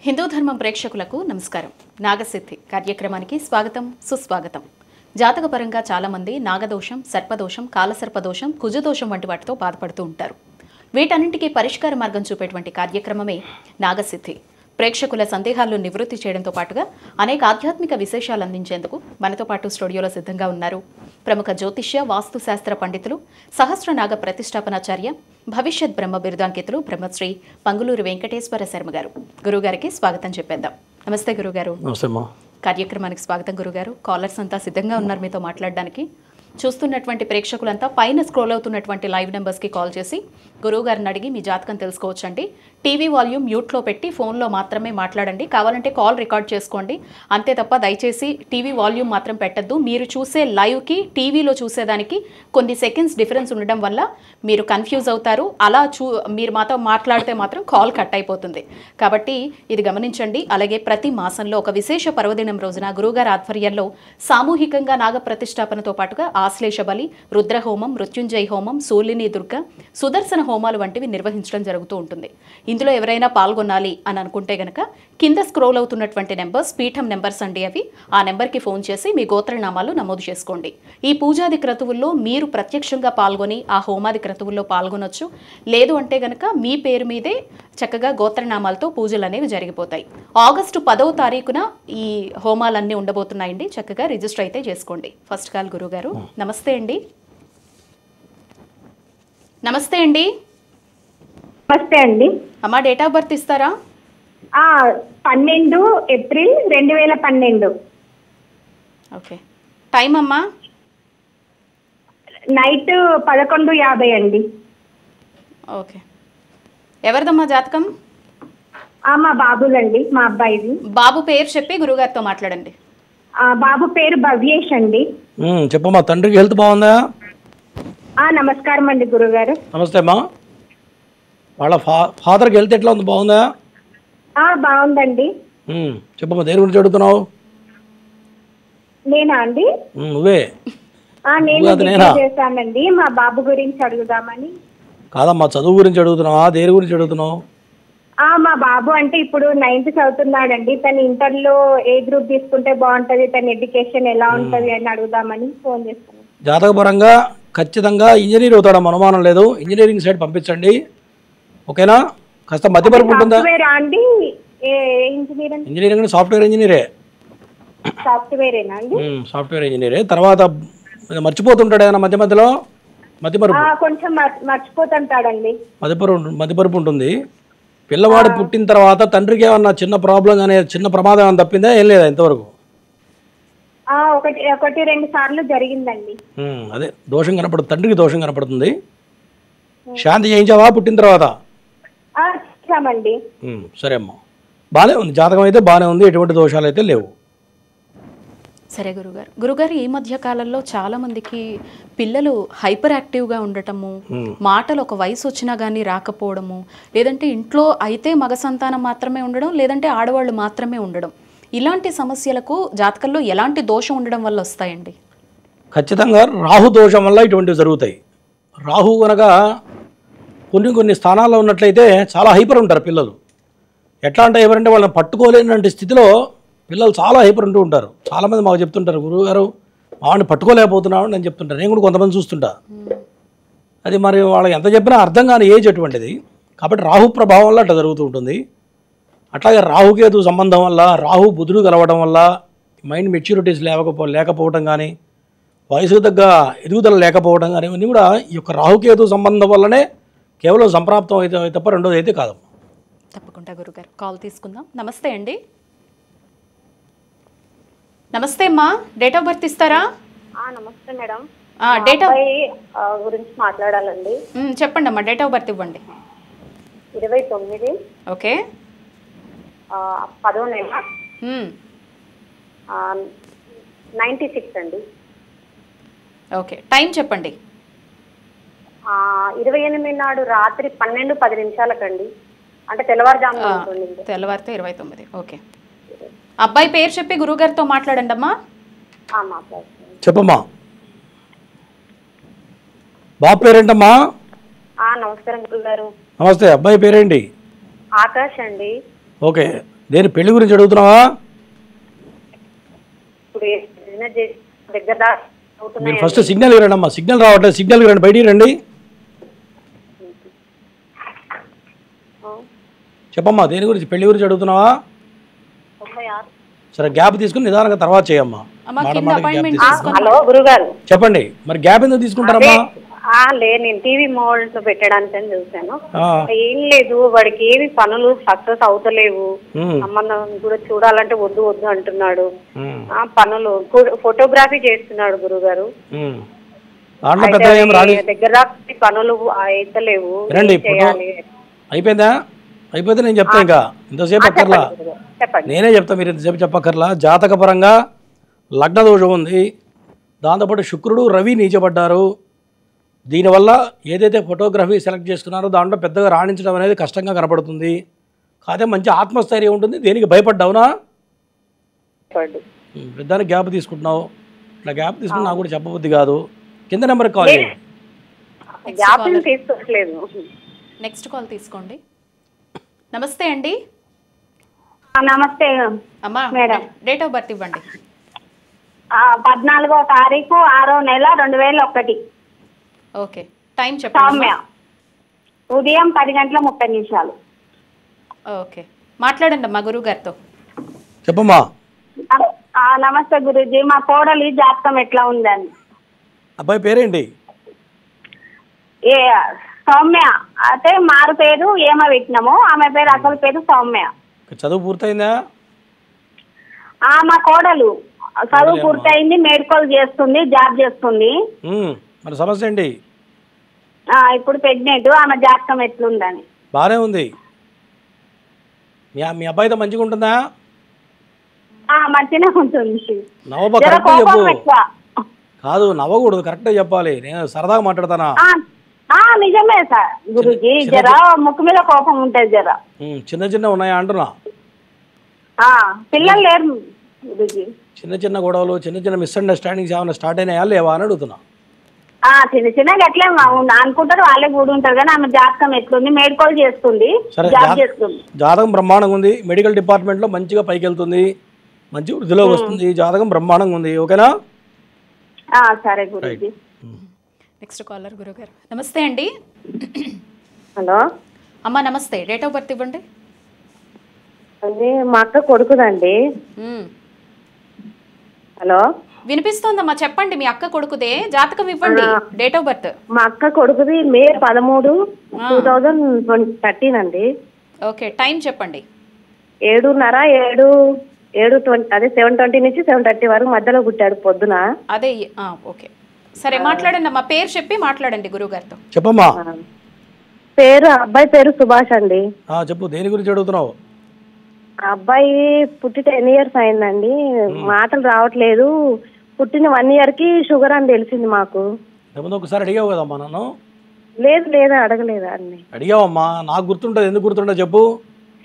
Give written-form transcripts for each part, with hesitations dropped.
హిందూ ధర్మం ప్రేక్షకులకు నమస్కారం. నాగసిద్ధి కార్యక్రమానికి స్వాగతం, సుస్వాగతం. జాతకపరంగా చాలామంది నాగదోషం, సర్పదోషం, కాలసర్పదోషం, కుజదోషం వంటి వాటితో బాధపడుతూ ఉంటారు. వీటన్నింటికీ పరిష్కార మార్గం చూపేటువంటి కార్యక్రమమే నాగసిద్ధి. ప్రేక్షకుల సందేహాలను నివృత్తి చేయడంతో పాటుగా అనేక ఆధ్యాత్మిక విశేషాలు అందించేందుకు మనతో పాటు స్టూడియోలో సిద్ధంగా ఉన్నారు ప్రముఖ జ్యోతిష్య, వాస్తుశాస్త్ర పండితులు, సహస్రనాగ ప్రతిష్టాపనాచార్య, భవిష్యత్ బ్రహ్మ బిరుదాంకితులు బ్రహ్మశ్రీ పంగులూరు వెంకటేశ్వర శర్మ గారు. గురుగారికి స్వాగతం చెప్పేద్దాం. నమస్తే గురుగారు. కార్యక్రమానికి స్వాగతం గురుగారు. కాలర్స్ అంతా సిద్ధంగా ఉన్నారు మీతో మాట్లాడడానికి. చూస్తున్నటువంటి ప్రేక్షకులంతా పైన స్క్రోల్ అవుతున్నటువంటి లైవ్ నెంబర్స్కి కాల్ చేసి గురువుగారిని అడిగి మీ జాతకం తెలుసుకోవచ్చండి. టీవీ వాల్యూమ్ మ్యూట్లో పెట్టి ఫోన్లో మాత్రమే మాట్లాడండి. కావాలంటే కాల్ రికార్డ్ చేసుకోండి. అంతే తప్ప దయచేసి టీవీ వాల్యూమ్ మాత్రం పెట్టద్దు. మీరు చూసే లైవ్కి టీవీలో చూసేదానికి కొన్ని సెకండ్స్ డిఫరెన్స్ ఉండడం వల్ల మీరు కన్ఫ్యూజ్ అవుతారు. అలా మీరు మాతో మాట్లాడితే మాత్రం కాల్ కట్ అయిపోతుంది. కాబట్టి ఇది గమనించండి. అలాగే ప్రతి మాసంలో ఒక విశేష పర్వదినం రోజున గురువుగారి ఆధ్వర్యంలో సామూహికంగా నాగ ప్రతిష్టాపనతో పాటుగా ఆశ్లేష బలి, రుద్రహోమం, మృత్యుంజయ హోమం, సూలిని దుర్గ, సుదర్శన హోమాలు వంటివి నిర్వహించడం జరుగుతూ ఉంటుంది. ఇందులో ఎవరైనా పాల్గొనాలి అని అనుకుంటే గనక కింద స్క్రోల్ అవుతున్నటువంటి నెంబర్స్ పీఠం నెంబర్స్ అండి అవి. ఆ నెంబర్కి ఫోన్ చేసి మీ గోత్రనామాలు నమోదు చేసుకోండి. ఈ పూజాది క్రతువుల్లో మీరు ప్రత్యక్షంగా పాల్గొని ఆ హోమాది క్రతువుల్లో పాల్గొనొచ్చు. లేదు అంటే గనక మీ పేరు మీదే చక్కగా గోత్రనామాలతో పూజలు అనేవి జరిగిపోతాయి. ఆగస్టు 10వ తారీఖున ఈ హోమాలన్నీ ఉండబోతున్నాయండి. చక్కగా రిజిస్టర్ అయితే చేసుకోండి. ఫస్ట్ కాల్ గురుగారు. నమస్తే అండి. నమస్తే అండి. నమస్తే అండి. అమ్మా డేట్ ఆఫ్ బర్త్ ఇస్తారా? 12 ఏప్రిల్ 2012. ఓకే. టైం అమ్మా? నైట్ 11:50 అండి. ఓకే. ఎవరిదమ్మా జాతకం? మా బాబులండి, మా అబ్బాయిది. బాబు పేరు చెప్పి గురుగారితో మాట్లాడండి. బాబు పేరు భవ్యేష్ అండి. చెప్పమ్మా. తండ్రికి హెల్త్ బాగుందా? నమస్కారం అండి గురుగారు. నమస్తే అమ్మా. వాళ్ళ ఫాదర్కి హెల్త్ ఎట్లా ఉంది? బాగుందా? బాగుందండి. చెప్పమ్మా. దేని గురించి అడుగుతున్నావు? నేనా అండి? నువ్వే. నేను చేశానండి. మా బాబు గురించి అడుగుదామని. కాదమ్మా, చదువు గురించి అడుగుతున్నావా? దేని గురించి అడుగుతున్నావు? మా బాబు అంటే ఇప్పుడు 9th చదువుతున్నాడండి. తను ఇంటర్లో ఏ గ్రూప్ తీసుకుంటే బాగుంటది, తన ఎడ్యుకేషన్ ఎలా ఉంటది అని అడుగుదామని ఫోన్ చేస్తాను. జాతకపరంగా ఖచ్చితంగా ఇంజనీర్ అవుతాడమ్మా, అనుమానం లేదు. ఇంజనీరింగ్ సైడ్ పంపించండి. ఓకేనా? కాస్త మధ్యపరుపు ఉంటుందా? అండి ఇంజనీరింగ్ అంటే సాఫ్ట్వేర్ ఇంజనీరే. సాఫ్ట్వేరేనా అండి? సాఫ్ట్వేర్ ఇంజనీరే. తర్వాత మర్చిపోతుంటాడు ఏదైనా మధ్య మధ్యలో? మధ్యపరుపు కొంచెం మర్చిపోతుంటాడండి. మధ్యపరుపు ఉంటుంది. పిల్లవాడు పుట్టిన తర్వాత తండ్రికి ఏమన్నా చిన్న ప్రాబ్లం అనే చిన్న ప్రమాదం ఏమైనా తప్పిందా? ఏం లేదా ఇంతవరకు? ఒకటి 2 సార్లు జరిగిందండి. అదే దోషం కనపడుతుంది, తండ్రికి దోషం కనపడుతుంది. శాంతి చేయించావా పుట్టిన తర్వాత? చేయించామండి. సరే అమ్మా, బాగానే ఉంది. జాతకం అయితే బాగానే ఉంది, ఎటువంటి దోషాలు అయితే లేవు. సరే గురుగారు, ఈ మధ్య కాలంలో చాలా మందికి పిల్లలు హైపర్ యాక్టివ్గా ఉండటము, మాటలు ఒక వయసు వచ్చినా కానీ రాకపోవడము, లేదంటే ఇంట్లో అయితే మగ సంతానం మాత్రమే ఉండడం, లేదంటే ఆడవాళ్ళు మాత్రమే ఉండడం, ఇలాంటి సమస్యలకు జాతకంలో ఎలాంటి దోషం ఉండడం వల్ల వస్తాయండి? ఖచ్చితంగా రాహు దోషం వల్ల ఇటువంటివి జరుగుతాయి. రాహు కనుక కొన్ని స్థానాల్లో ఉన్నట్లయితే చాలా హైపర్ ఉంటారు పిల్లలు. ఎట్లా అంటే ఎవరంటే వాళ్ళని పట్టుకోలేనటువంటి స్థితిలో పిల్లలు చాలా హైపర్ ఉంటూ ఉంటారు. చాలామంది మాకు చెప్తుంటారు, గురువుగారు వాడిని పట్టుకోలేకపోతున్నాడు నేను చెప్తుంటాను. నేను కూడా కొంతమంది చూస్తుంటా. అది మరి వాళ్ళకి ఎంత చెప్పినా అర్థం కాని ఏజ్ అటువంటిది. కాబట్టి రాహు ప్రభావం వల్ల అట్లా జరుగుతూ ఉంటుంది. అట్లాగే రాహుకేతు సంబంధం వల్ల, రాహు బుధుడు కలవడం వల్ల మైండ్ మెచ్యూరిటీస్ లేకపోవడం కానీ, వయసుకు తగ్గ ఎదుగుదల లేకపోవడం కానీ, ఇవన్నీ కూడా ఈ యొక్క రాహుకేతు సంబంధం వల్లనే కేవలం సంప్రాప్తం అయితే తప్ప రెండోది అయితే కాదమ్మా. తప్పకుండా గురుగారు, కాల్ తీసుకుందాం. నమస్తే అండి. నమస్తే అమ్మా. డేట్ ఆఫ్ బర్త్ ఇస్తారా? నమస్తే మేడం. డేట్ ఆఫ్ గురించి మాట్లాడాలండి. చెప్పండి అమ్మా, డేట్ ఆఫ్ బర్త్ ఇవ్వండి. 29. ఓకే. 10వ నెల 96 అండి. ఓకే. టైం చెప్పండి. 28 నాడు రాత్రి 12:10 అంటే తెల్లవారుజామున ఉంటుంది. తెల్లవారితే 29. ఓకే. అబ్బాయి పేరు చెప్పి గురుగారితో మాట్లాడండి అమ్మా. చెప్పమ్మా. బాబు పేరేంటమ్మా? నమస్కారం గురుగారు. నమస్తే. అబ్బాయి పేరేంటి? ఆకాష్ అండి. ఓకే. దేని పెళ్లి గురించి అడుగుతున్నావా? ఇప్పుడు ఏదైనా దగ్గర మీరు ఫస్ట్ సిగ్నల్కి రండి అమ్మా. సిగ్నల్ రావట్లేదు, సిగ్నల్కి రండి, బయటికి రండి. చెప్పమ్మా, దేని గురించి, పెళ్లి గురించి అడుగుతున్నావా? సరే, గ్యాప్ తీసుకుని నిదానంగా తర్వాత చేయమ్మా. అమ్మా, మాట కింద మాటకి గ్యాప్ appointment తీసుకో. తీసుకో. హలో గురుగారు. చెప్పండి, మరి గ్యాప్ ఎందుకు తీసుకుంటారమ్మా? నేను టీవీ మోడల్స్ పెట్టడానికి అని చూసాను. ఆ, ఏం లేదు, వాడికి ఏవి పనులు సక్సెస్ అవుతలేవు. ఉమ్, సంబంధం కూడా చూడాలంటే వద్దు వద్దు అంటున్నాడు. ఉమ్, పనులు ఫోటోగ్రఫీ చేస్తున్నాడు గురుగారు. ఉమ్. దాంట్లో పెద్ద ఏం రాదు. దగ్గర పనులు అయితలేవు. వినండి, ఏం చేయాలి? అయిపోయిందా? అయిపోతే నేను చెప్తాను. ఇంకా ఇంతసేపు అక్కర్లా, చెప్పండి. నేనే చెప్తా, మీరు ఇంతసేపు చెప్పక్కర్లా. జాతకపరంగా లగ్న దోషం ఉంది, దాంతోపాటు శుక్రుడు రవి నీచబడ్డారు. దీనివల్ల ఏదైతే ఫోటోగ్రఫీ సెలెక్ట్ చేసుకున్నారో దాంట్లో పెద్దగా రాణించడం అనేది కష్టంగా కనపడుతుంది. కాదే మంచి ఆత్మస్థైర్యం ఉంటుంది. దేనికి భయపడ్డావునా? పెద్దానికి గ్యాప్ తీసుకుంటున్నావు. ఇట్లా గ్యాప్ తీసుకుని నాకు కూడా చెప్పబుద్ధి కాదు. కింద నెంబర్కి కాల్ చేయండి. జాబులు తీసుకోవట్లేదు. నెక్స్ట్ కాల్ తీసుకోండి. నమస్తే అండి. నమస్తే అమ్మా, మేడం. డేట్ ఆఫ్ బర్త్ ఇవ్వండి. 14వ తారీఖు 6వ నెల 2001. ఓకే, టైం చెప్పండి. సౌమ్య. ఉదయం 10:30. ఓకే, మాట్లాడండి అమ్మా గురువు గారితో. చెప్పమ్మా. నమస్తే గురూజీ, మా కోడలి జాతకం ఎట్లా ఉందని. అబ్బాయి పేరేంటి? ఏ సౌమ్య అయితే మారు పేరు ఏమో పెట్టినాము, ఆమె పేరు అసలు పేరు సౌమ్య. చదువు పూర్తయిందా? మా కోడలు చదువు పూర్తయింది, మెడికల్ చేస్తుంది, జాబ్ చేస్తుంది. మరి సమస్య ఏంటి? ఇప్పుడు ప్రెగ్నెంట్. ఆమె జాతకం ఎట్లుందని. బాగానే ఉంది. మీ అబ్బాయితో మంచిగా ఉంటుందా? మంచిగా ఉంటుంది. నవ్వబా, జర కరెక్ట్గా కోపం చెప్పు. ఎక్కువ. కాదు, నవ్వకూడదు, కరెక్ట్గా చెప్పాలి. నేను సరదాగా మాట్లాడతానా? నిజమే సార్ గురూజీ, జర ముక్కు మీద కోపం ఉంటది జర. చిన్న చిన్న ఉన్నాయా అంటున్నా? పిల్లలు లేరు గురూజీ. చిన్న చిన్న గొడవలు, చిన్న చిన్న మిస్అండర్స్టాండింగ్స్ ఏమైనా స్టార్ట్ అయినాయా లేవా అని అడుగుతున్నా. చిన్న చిన్నగా ఎట్లా అనుకుంటారు, వాళ్ళే కూడా ఉంటారు. కానీ ఆమె జాతకం ఎట్లుంది, మెడికల్ చేస్తుంది, సరే, జాబ్ చేస్తుంది. జాతకం బ్రహ్మాండంగా ఉంది. మెడికల్ డిపార్ట్మెంట్లో మంచిగా పైకి వెళ్తుంది, మంచి వృద్ధిలోకి వస్తుంది. జాతకం బ్రహ్మాండంగా ఉంది. ఓకేనా? సరే గురూజీ. నెక్స్ట్ కాలర్ గురువు గారు. నమస్తే అండి. హలో అమ్మా నమస్తే, డేట్ ఆఫ్ బర్త్ ఇవ్వండి. అది మా అక్క కొడుకుదండి. హలో వినిపిస్తోందమ్మా, చెప్పండి. మీ అక్క కొడుకుదే, జాతకం ఇవ్వండి, డేట్ ఆఫ్ బర్త్. మా అక్క కొడుకుది మే 13, 2013 అండి. ఓకే, టైం చెప్పండి. 7:30, 7:20, అదే 7:20 నుంచి 7:30 వరకు మధ్యలో పుట్టాడు పొద్దున. అదే, ఓకే సరే మాట్లాడండి అమ్మా, పేరు చెప్పి మాట్లాడండి గురువు గారితో. చెప్పమ్మా. అబ్బాయి పేరు సుభాష్ అండి. చెప్పు, దేని గురించి అడుగుతున్నావు? అబ్బాయి పుట్టి 10 years అయిందండి, మాటలు రావట్లేదు. పుట్టిన 1 year కి షుగర్ అని తెలిసింది మాకు. ఒకసారి అడిగావు కదమ్మా నన్ను? లేదు అడగలేదా అండి? అడిగావమ్మా, నాకు గుర్తుంటుంది. ఎందుకు గుర్తుండదు చెప్పు.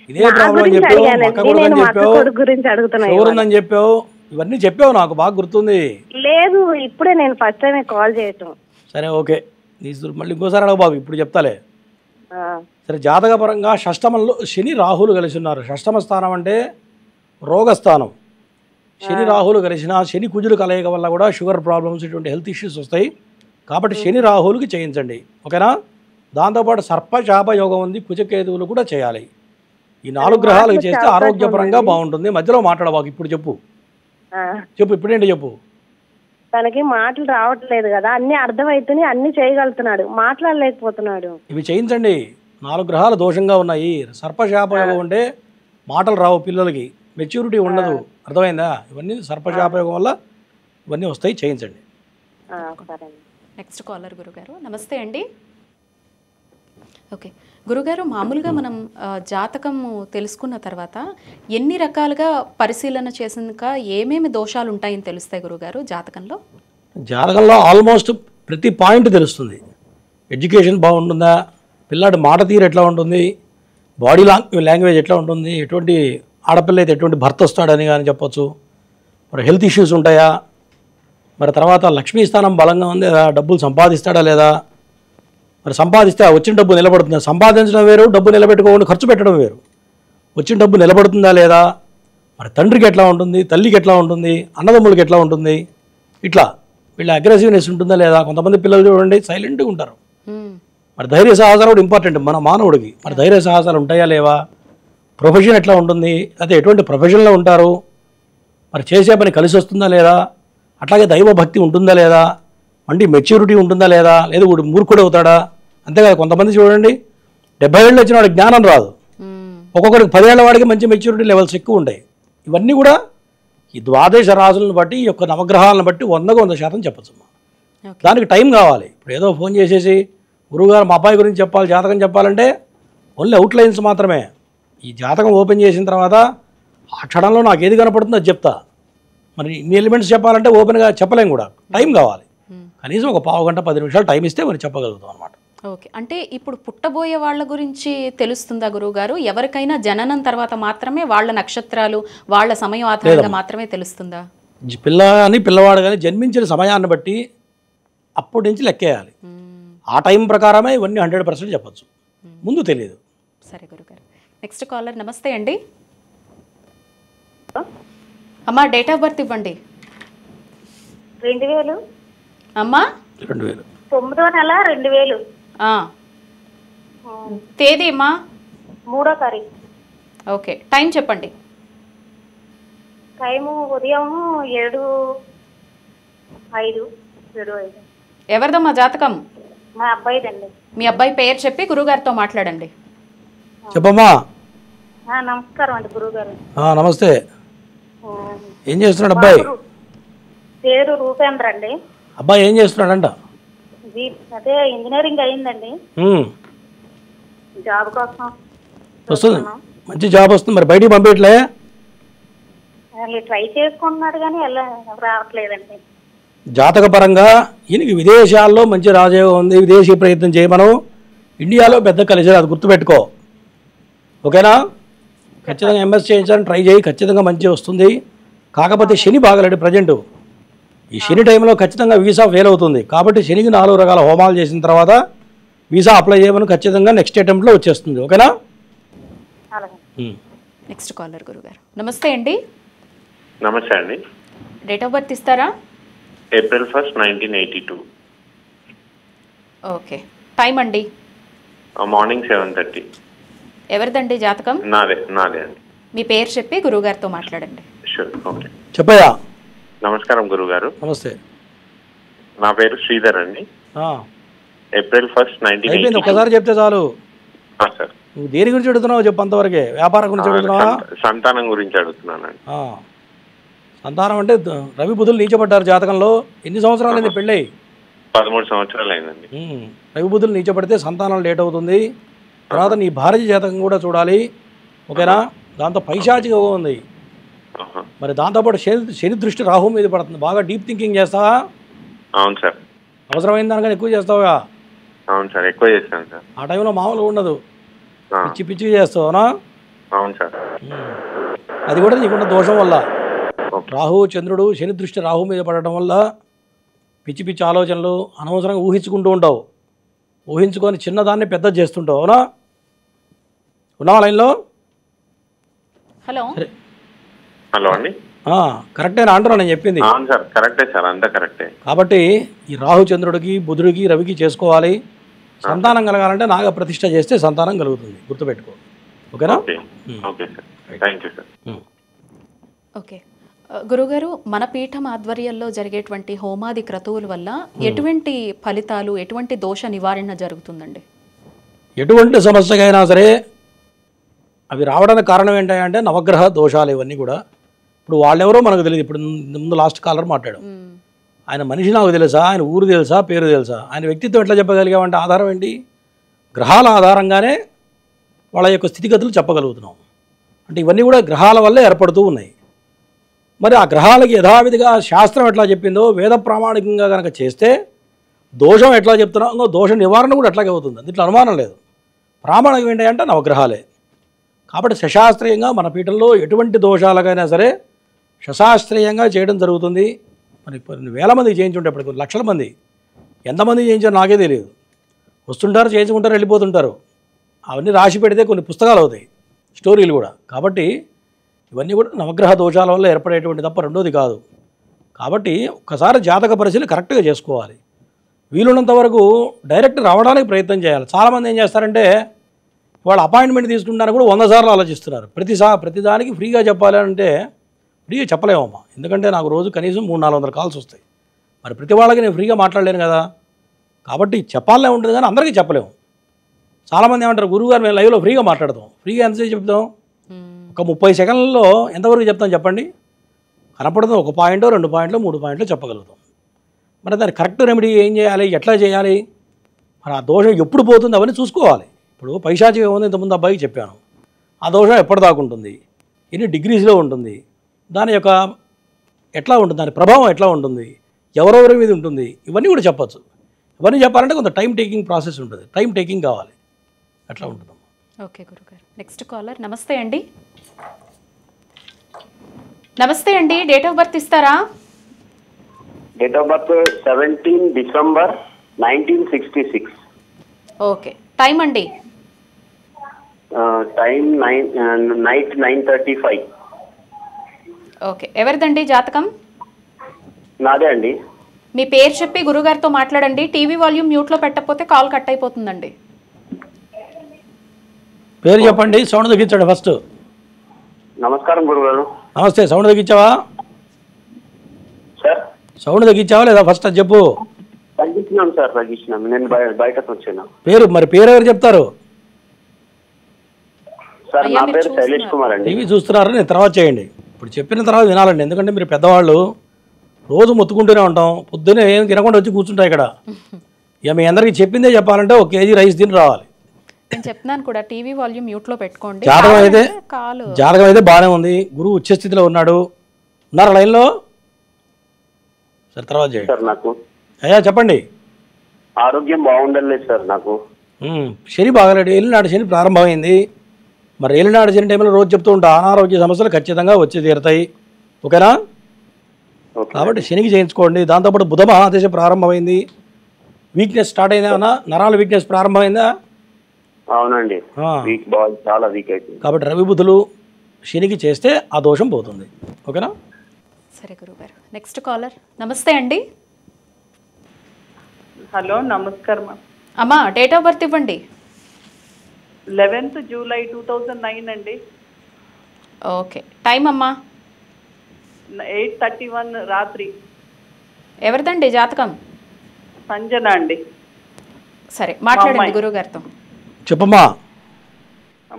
ఇదే నా ప్రాబ్లం గురించి చెప్పావు, అడిగానండి, అక్క కొడుకు నేను అని మా అక్క చెప్పావు, కొడుకు గురించి అడుగుతున్నా. షుగర్ ఉందని చెప్పావు, ఇవన్నీ చెప్పావు, నాకు బాగా గుర్తుంది. లేదు, ఇప్పుడే నేను ఫస్ట్ టైం కాల్ చేయటం. సరే ఓకే, మళ్ళీ ఇంకోసారి అడగ బాబు, ఇప్పుడు చెప్తాలే. సరే, జాతకపరంగా షష్టమంలో శని రాహులు కలిసి ఉన్నారు. షష్టమ స్థానం అంటే రోగస్థానం. శని రాహులు కలిసిన, శని కుజులు కలయిక వల్ల కూడా షుగర్ ప్రాబ్లమ్స్, ఇటువంటి హెల్త్ ఇష్యూస్ వస్తాయి. కాబట్టి శని రాహులకి చేయించండి, ఓకేనా? దాంతోపాటు సర్పశాప యోగం ఉంది, కుజకేతువులు కూడా చేయాలి. ఈ 4 గ్రహాలకు చేస్తే ఆరోగ్యపరంగా బాగుంటుంది. మధ్యలో మాట్లాడబాకు, ఇప్పుడు చెప్పు. ఇప్పుడేంటి చెప్పు. తనకి మాటలు రావట్లేదు కదా, అన్ని అర్థమవుతున్నాయి, అన్ని చేయగలుగుతున్నాడు, మాట్లాడలేకపోతున్నాడు. ఇవి చేయించండి. 4 గ్రహాలు దోషంగా ఉన్నాయి. సర్పశాపయోగం ఉంటే మాటలు రావు, పిల్లలకి మెచ్యూరిటీ ఉండదు, అర్థమైందా? ఇవన్నీ సర్పశాపయోగం వల్ల ఇవన్నీ వస్తాయి, చేయించండి. నెక్స్ట్ కాలర్ గురుగారు. నమస్తే అండి. ఓకే గురుగారు, మామూలుగా మనం జాతకం తెలుసుకున్న తర్వాత ఎన్ని రకాలుగా పరిశీలన చేసినాక ఏమేమి దోషాలు ఉంటాయని తెలుస్తాయి గురుగారు జాతకంలో? జాతకంలో ఆల్మోస్ట్ ప్రతి పాయింట్ తెలుస్తుంది. ఎడ్యుకేషన్ బాగుంటుందా, పిల్లాడి మాట తీరు ఎట్లా ఉంటుంది, బాడీ లాంగ్వేజ్ ఎట్లా ఉంటుంది, ఎటువంటి ఆడపిల్ల అయితే ఎటువంటి భర్త వస్తాడని కానీ చెప్పొచ్చు. మరి హెల్త్ ఇష్యూస్ ఉంటాయా, మరి తర్వాత లక్ష్మీ స్థానం బలంగా ఉంది లేదా, డబ్బులు సంపాదిస్తాడా లేదా, మరి సంపాదిస్తే వచ్చిన డబ్బు నిలబడుతుంది. సంపాదించడం వేరు, డబ్బు నిలబెట్టుకోకుండా ఖర్చు పెట్టడం వేరు. వచ్చిన డబ్బు నిలబడుతుందా లేదా, మరి తండ్రికి ఎట్లా ఉంటుంది, తల్లికి ఎట్లా ఉంటుంది, అన్నదమ్ములకి ఎట్లా ఉంటుంది, ఇట్లా వీళ్ళ అగ్రెసివ్నెస్ ఉంటుందా లేదా. కొంతమంది పిల్లలు చూడండి సైలెంట్గా ఉంటారు. మరి ధైర్య సాహసాలు కూడా ఇంపార్టెంట్ మన మానవుడికి. మరి ధైర్య సాహసాలు ఉంటాయా లేవా, ప్రొఫెషన్ ఎట్లా ఉంటుంది, అదే ఎటువంటి ప్రొఫెషన్లో ఉంటారు, మరి చేసే పని కలిసి వస్తుందా లేదా, అట్లాగే దైవభక్తి ఉంటుందా లేదా, అంటే మెచ్యూరిటీ ఉంటుందా లేదా, లేదా వీడు మూర్ఖుడు అవుతాడా. అంతేకాదు కొంతమంది చూడండి 70 ఏళ్ళు వచ్చిన వాడికి జ్ఞానం రాదు, ఒక్కొక్కరికి 10 ఏళ్ల వాడికి మంచి మెచ్యూరిటీ లెవెల్స్ ఎక్కువ ఉంటాయి. ఇవన్నీ కూడా ఈ ద్వాదశ రాజులను బట్టి, ఈ యొక్క నవగ్రహాలను బట్టి 100% చెప్పచ్చు. దానికి టైం కావాలి. ఇప్పుడు ఏదో ఫోన్ చేసేసి గురువుగారు మా అబ్బాయి గురించి చెప్పాలి, జాతకం చెప్పాలంటే ఓన్లీ అవుట్లైన్స్ మాత్రమే. ఈ జాతకం ఓపెన్ చేసిన తర్వాత ఆ క్షణంలో నాకు ఏది కనపడుతుందో అది చెప్తా. మరి ఇన్ని ఎలిమెంట్స్ చెప్పాలంటే ఓపెన్గా చెప్పలేం కూడా, టైం కావాలి. కనీసం ఒక పావు గంట 10 నిమిషాలు టైం ఇస్తే మనం చెప్పగలుగుతాం అనమాట. ఓకే, అంటే ఇప్పుడు పుట్టబోయే వాళ్ళ గురించి తెలుస్తుందా గురువుగారు? ఎవరికైనా జననం తర్వాత మాత్రమే వాళ్ళ నక్షత్రాలు, వాళ్ళ సమయం ఆధారంగా మాత్రమే తెలుస్తుందా? పిల్ల కానీ పిల్లవాడు కానీ జన్మించిన సమయాన్ని బట్టి అప్పటి నుంచి లెక్కేయాలి. ఆ టైం ప్రకారమే ఇవన్నీ 100% చెప్పచ్చు, ముందు తెలియదు. సరే గురుగారు. Next caller. నమస్తే అండి. అమ్మా డేట్ ఆఫ్ బర్త్ ఇవ్వండి. 2000 అమ్మా 2000 9వ నెల 2000 తేదీ అమ్మా 3వ తారీఖు. ఓకే, టైం చెప్పండి. టైము ఉదయం 7:05. ఎవరిదమ్మా జాతకం? మా అబ్బాయిదండి. మీ అబ్బాయి పేరు చెప్పి గురుగారితో మాట్లాడండి. చెప్పమ్మా. నమస్కారం అండి గురువుగారు. నమస్తే. ఏం చేస్తున్నాడు అబ్బాయి? పేరు రూపేంద్ర అండి. అబ్బాయి ఏం చేస్తున్నాడంట? అదే ఇంజనీరింగ్ అయిందండి, జాబ్ కోసం వస్తుంది, మంచి జాబ్ వస్తుంది. మరి బయటికి పంపించట్లే? ట్రై చేసుకుంటున్నాడు కానీ రావట్లేదండి. జాతక పరంగా ఈయనకి విదేశాల్లో మంచి రాజయోగం ఉంది, విదేశీ ప్రయత్నం చేయమను. ఇండియాలో పెద్ద కలిసి అది గుర్తుపెట్టుకో, ఓకేనా? ఖచ్చితంగా ఎంఎస్ చేయించాలని ట్రై చేయి, ఖచ్చితంగా మంచి వస్తుంది. కాకపోతే శని బాగలేడు ప్రజెంటు. ఈ శని టైంలో ఖచ్చితంగా వీసా ఫెయిల్ అవుతుంది. కాబట్టి శనికి 4 రకాల హోమాలు చేసిన తర్వాత వీసా అప్లై చేయమని, ఖచ్చితంగా నెక్స్ట్ అటెంప్ట్లో వచ్చేస్తుంది, ఓకేనా? నెక్స్ట్ కాలర్ గురుగారు. నమస్తే అండి. నమస్తే అండి. డేట్ ఆఫ్ బర్త్ ఇస్తారా? April 1st, 1982. ఓకే, టైం అండి? మార్నింగ్ 7:30. ఎవరిదండి జాతకం? నాదే అండి. మీ పేరు చెప్పి గురువుగారితో మాట్లాడండి. Sure, okay. చెప్పయ్యా. నమస్కారం గురుగారు. నమస్తే. నా పేరు శ్రీధర్ అండి. April 1st, 1982. ఒకసారి చెప్తే చాలు. సార్, నువ్వు దేని గురించి అడుగుతున్నావు చెప్పు, అంతవరకే. వ్యాపారం గురించి అడుగుతున్నావా? సంతానం గురించి అడుగుతున్నానండి. సంతానం అంటే రవి బుధులు నీచపడ్డారు జాతకంలో. ఎన్ని సంవత్సరాలు అయింది పెళ్ళి? 13 సంవత్సరాలు అయిందండి. రవి బుధులు నీచపడితే సంతానం లేట్ అవుతుంది. తర్వాత నీ భార్య జాతకం కూడా చూడాలి, ఓకేనా? దాంతో పైశాచిక ఉంది. మరి దాంతోపాటు శని దృష్టి రాహు మీద పడుతుంది. బాగా డీప్ థింకింగ్ చేస్తావా? అవును సార్. అవసరమైన దానికన్నా ఎక్కువ చేస్తావుగా? అవును సార్, ఎక్కువ చేస్తాను సార్. ఆ టైంలో మామూలుగా ఉండదు, పిచ్చి పిచ్చిగా చేస్తావునా? అవును సార్. అది కూడా నీకున్న దోషం వల్ల. రాహు చంద్రుడు శని దృష్టి రాహు మీద పడటం వల్ల పిచ్చి పిచ్చి ఆలోచనలు అనవసరంగా ఊహించుకుంటూ ఉంటావు. ఊహించుకొని చిన్నదాన్ని పెద్ద చేస్తుంటావు, అవునా? ఉన్నావా లైన్లో? హలో. హలో అండి. కరెక్టేనా అంటున్నా నేను చెప్పింది? అవును సార్, కరెక్టే సార్, అంతా కరెక్టే. కాబట్టి ఈ రాహు చంద్రుడికి బుధుడికి రవికి చేసుకోవాలి. సంతానం కలగాలంటే నాగ ప్రతిష్ఠ చేస్తే సంతానం కలుగుతుంది, గుర్తుపెట్టుకో, ఓకేనా? Okay sir, thank you sir. Okay గురుగారు, మన పీఠం ఆధ్వర్యంలో జరిగేటువంటి హోమాది క్రతువుల వల్ల ఎటువంటి ఫలితాలు, ఎటువంటి దోష నివారణ జరుగుతుందండి? ఎటువంటి సమస్యకైనా సరే అవి రావడానికి కారణం ఏంటంటే నవగ్రహ దోషాలు ఇవన్నీ కూడా. ఇప్పుడు వాళ్ళెవరో మనకు తెలియదు. ఇప్పుడు ముందు లాస్ట్ కాలర్ మాట్లాడు, ఆయన మనిషి నాకు తెలుసా, ఆయన ఊరు తెలుసా, పేరు తెలుసా, ఆయన వ్యక్తిత్వం ఎట్లా చెప్పగలిగామంటే ఆధారం ఏంటి? గ్రహాల ఆధారంగానే వాళ్ళ యొక్క స్థితిగతులు చెప్పగలుగుతున్నాం. అంటే ఇవన్నీ కూడా గ్రహాల వల్లే ఏర్పడుతూ ఉన్నాయి. మరి ఆ గ్రహాలకి యథావిధిగా శాస్త్రం ఎట్లా చెప్పిందో వేద ప్రామాణికంగా కనుక చేస్తే దోషం ఎట్లా చెప్తున్నామో దోష నివారణ కూడా అట్లాగే అవుతుంది. దీంట్లో అనుమానం లేదు. ప్రామాణికం ఏంటంటే నవగ్రహాలే. కాబట్టి శశాస్త్రీయంగా మన పీఠంలో ఎటువంటి దోషాలకైనా సరే శశాస్త్రీయంగా చేయడం జరుగుతుంది. మరి కొన్ని వేల మంది చేయించుంటే, ఇప్పుడు కొన్ని లక్షల మంది, ఎంతమంది చేయించారో నాకే తెలియదు. వస్తుంటారు, చేయించుకుంటారు, వెళ్ళిపోతుంటారు. అవన్నీ రాసి పెడితే కొన్ని పుస్తకాలు అవుతాయి, స్టోరీలు కూడా. కాబట్టి ఇవన్నీ కూడా నవగ్రహ దోషాల వల్ల ఏర్పడేటువంటి తప్ప రెండోది కాదు. కాబట్టి ఒక్కసారి జాతక పరిశీలన కరెక్ట్గా చేసుకోవాలి. వీలున్నంత వరకు డైరెక్ట్ రావడానికి ప్రయత్నం చేయాలి. చాలామంది ఏం చేస్తారంటే వాళ్ళు అపాయింట్మెంట్ తీసుకుంటానికి కూడా 100 సార్లు ఆలోచిస్తున్నారు. ప్రతిదానికి ఫ్రీగా చెప్పాలంటే ఫ్రీగా చెప్పలేమమ్మా. ఎందుకంటే నాకు రోజు కనీసం 300-400 కాల్స్ వస్తాయి. మరి ప్రతి వాళ్ళకి నేను ఫ్రీగా మాట్లాడలేను కదా. కాబట్టి చెప్పాలనే ఉంటుంది కానీ అందరికీ చెప్పలేము. చాలామంది ఏమంటారు, గురువుగారు మేము లైవ్లో ఫ్రీగా మాట్లాడతాం. ఫ్రీగా ఎంతసేపు చెప్తాం? ఒక 30 సెకండ్లలో ఎంతవరకు చెప్తాం చెప్పండి? కనపడుతుంది 1 పాయింట్ 2 పాయింట్లు 3 పాయింట్లు చెప్పగలుగుతాం. మరి దాని కరెక్ట్ రెమెడీ ఏం చేయాలి, ఎట్లా చేయాలి, మరి ఆ దోషం ఎప్పుడు పోతుంది అవన్నీ చూసుకోవాలి. ఇప్పుడు పైశాచికం ఏముంది, ఇంతకుముందు అబ్బాయికి చెప్పాను. ఆ దోషం ఎప్పటిదాకా ఉంటుంది, ఎన్ని డిగ్రీస్లో ఉంటుంది, దాని యొక్క ఎట్లా ఉంటుంది, దాని ప్రభావం ఎట్లా ఉంటుంది, ఎవరెవరి మీద ఉంటుంది, ఇవన్నీ కూడా చెప్పచ్చు. ఇవన్నీ చెప్పాలంటే కొంత టైం టేకింగ్ ప్రాసెస్ ఉంటుంది. టైం టేకింగ్ కావాలి. అట్లా ఉంటుంది. ఓకే గురుగారు. Next caller. నమస్తే అండి. నమస్తే అండి, డేట్ ఆఫ్ బర్త్ ఇస్తారా? Date of birth 17 December 1966. Okay. Time అండి? Time night 9:35. ఓకే. ఎవరిదండి జాతకం? నాదే అండి. మీ పేరు చెప్పి గురుగారితో మాట్లాడండి. టీవీ వాల్యూమ్ మ్యూట్లో పెట్టకపోతే కాల్ కట్ అయిపోతుందండి. పేరు చెప్పండి, సౌండ్ తగ్గించండి ఫస్ట్. నమస్కారం గురుగారు. నమస్తే. సౌండ్ తగ్గించావా? సార్ సౌండ్ తగ్గించావా లేదా ఫస్ట్ అది చెప్పు. తగ్గించినాం సార్, తగ్గించినాం. నేను బయటకు వచ్చాను. పేరు ఎవరు చెప్తారు? సార్ అయ్యా, నా మీరు పేరు శైలేష్ కుమార్ అండి. టీవీ చూస్తున్నారు, నేను తర్వాత చేయండి. ఇప్పుడు చెప్పిన తర్వాత వినాలండి. ఎందుకంటే మీరు పెద్దవాళ్ళు, రోజు మొత్తుకుంటూనే ఉంటాం. పొద్దున్నే ఏం తినకుండా వచ్చి కూర్చుంటాయి ఇక్కడ. ఇక మీ అందరికీ చెప్పిందే చెప్పాలంటే 1 కేజీ రైస్ తిని రావాలి. నేను చెప్తున్నాను కూడా, టీవీ వాల్యూమ్ మ్యూట్లో పెట్టుకోండి. జాతకం అయితే బాగానే ఉంది. గురువు ఉచ్చస్థితిలో ఉన్నాడు. ఉన్నారా లైన్లో? సరే తర్వాత చేయండి. సార్ నాకు అయ్యా చెప్పండి. ఆరోగ్యం బాగుండలేదు సార్. నాకు శని బాగాలేడు. ఏలినాడు శని ప్రారంభమైంది. మరి ఏలినాడు శని టైంలో రోజు చెప్తూ ఉంటా, అనారోగ్య సమస్యలు ఖచ్చితంగా వచ్చి తీరుతాయి. ఓకేనా? కాబట్టి శనికి చేయించుకోండి. దాంతోపాటు బుధ మహాదశ ప్రారంభమైంది. వీక్నెస్ స్టార్ట్ అయిందా అన్న? నరాల వీక్నెస్ ప్రారంభమైందా? అవునండి, వీక్ బాల్ చాలా వీక్ అయిపోయింది. కాబట్టి రవి బుధులు శనికి చేస్తే ఆ దోషం పోతుంది. ఓకేనా? సరే గురుగారు. Next caller. నమస్తే అండి. హలో, నమస్కారం. అమ్మా, డేట్ ఆఫ్ బర్త్ ఇవ్వండి. 11th జూలై 2009 అండి. ఓకే. టైం అమ్మా? 8:31 రాత్రి. ఎవరిదండి జాతకం? సంజన అండి. సరే మాట్లాడండి అమ్మాయి. గురుగారితో. చెప్పమ్మా.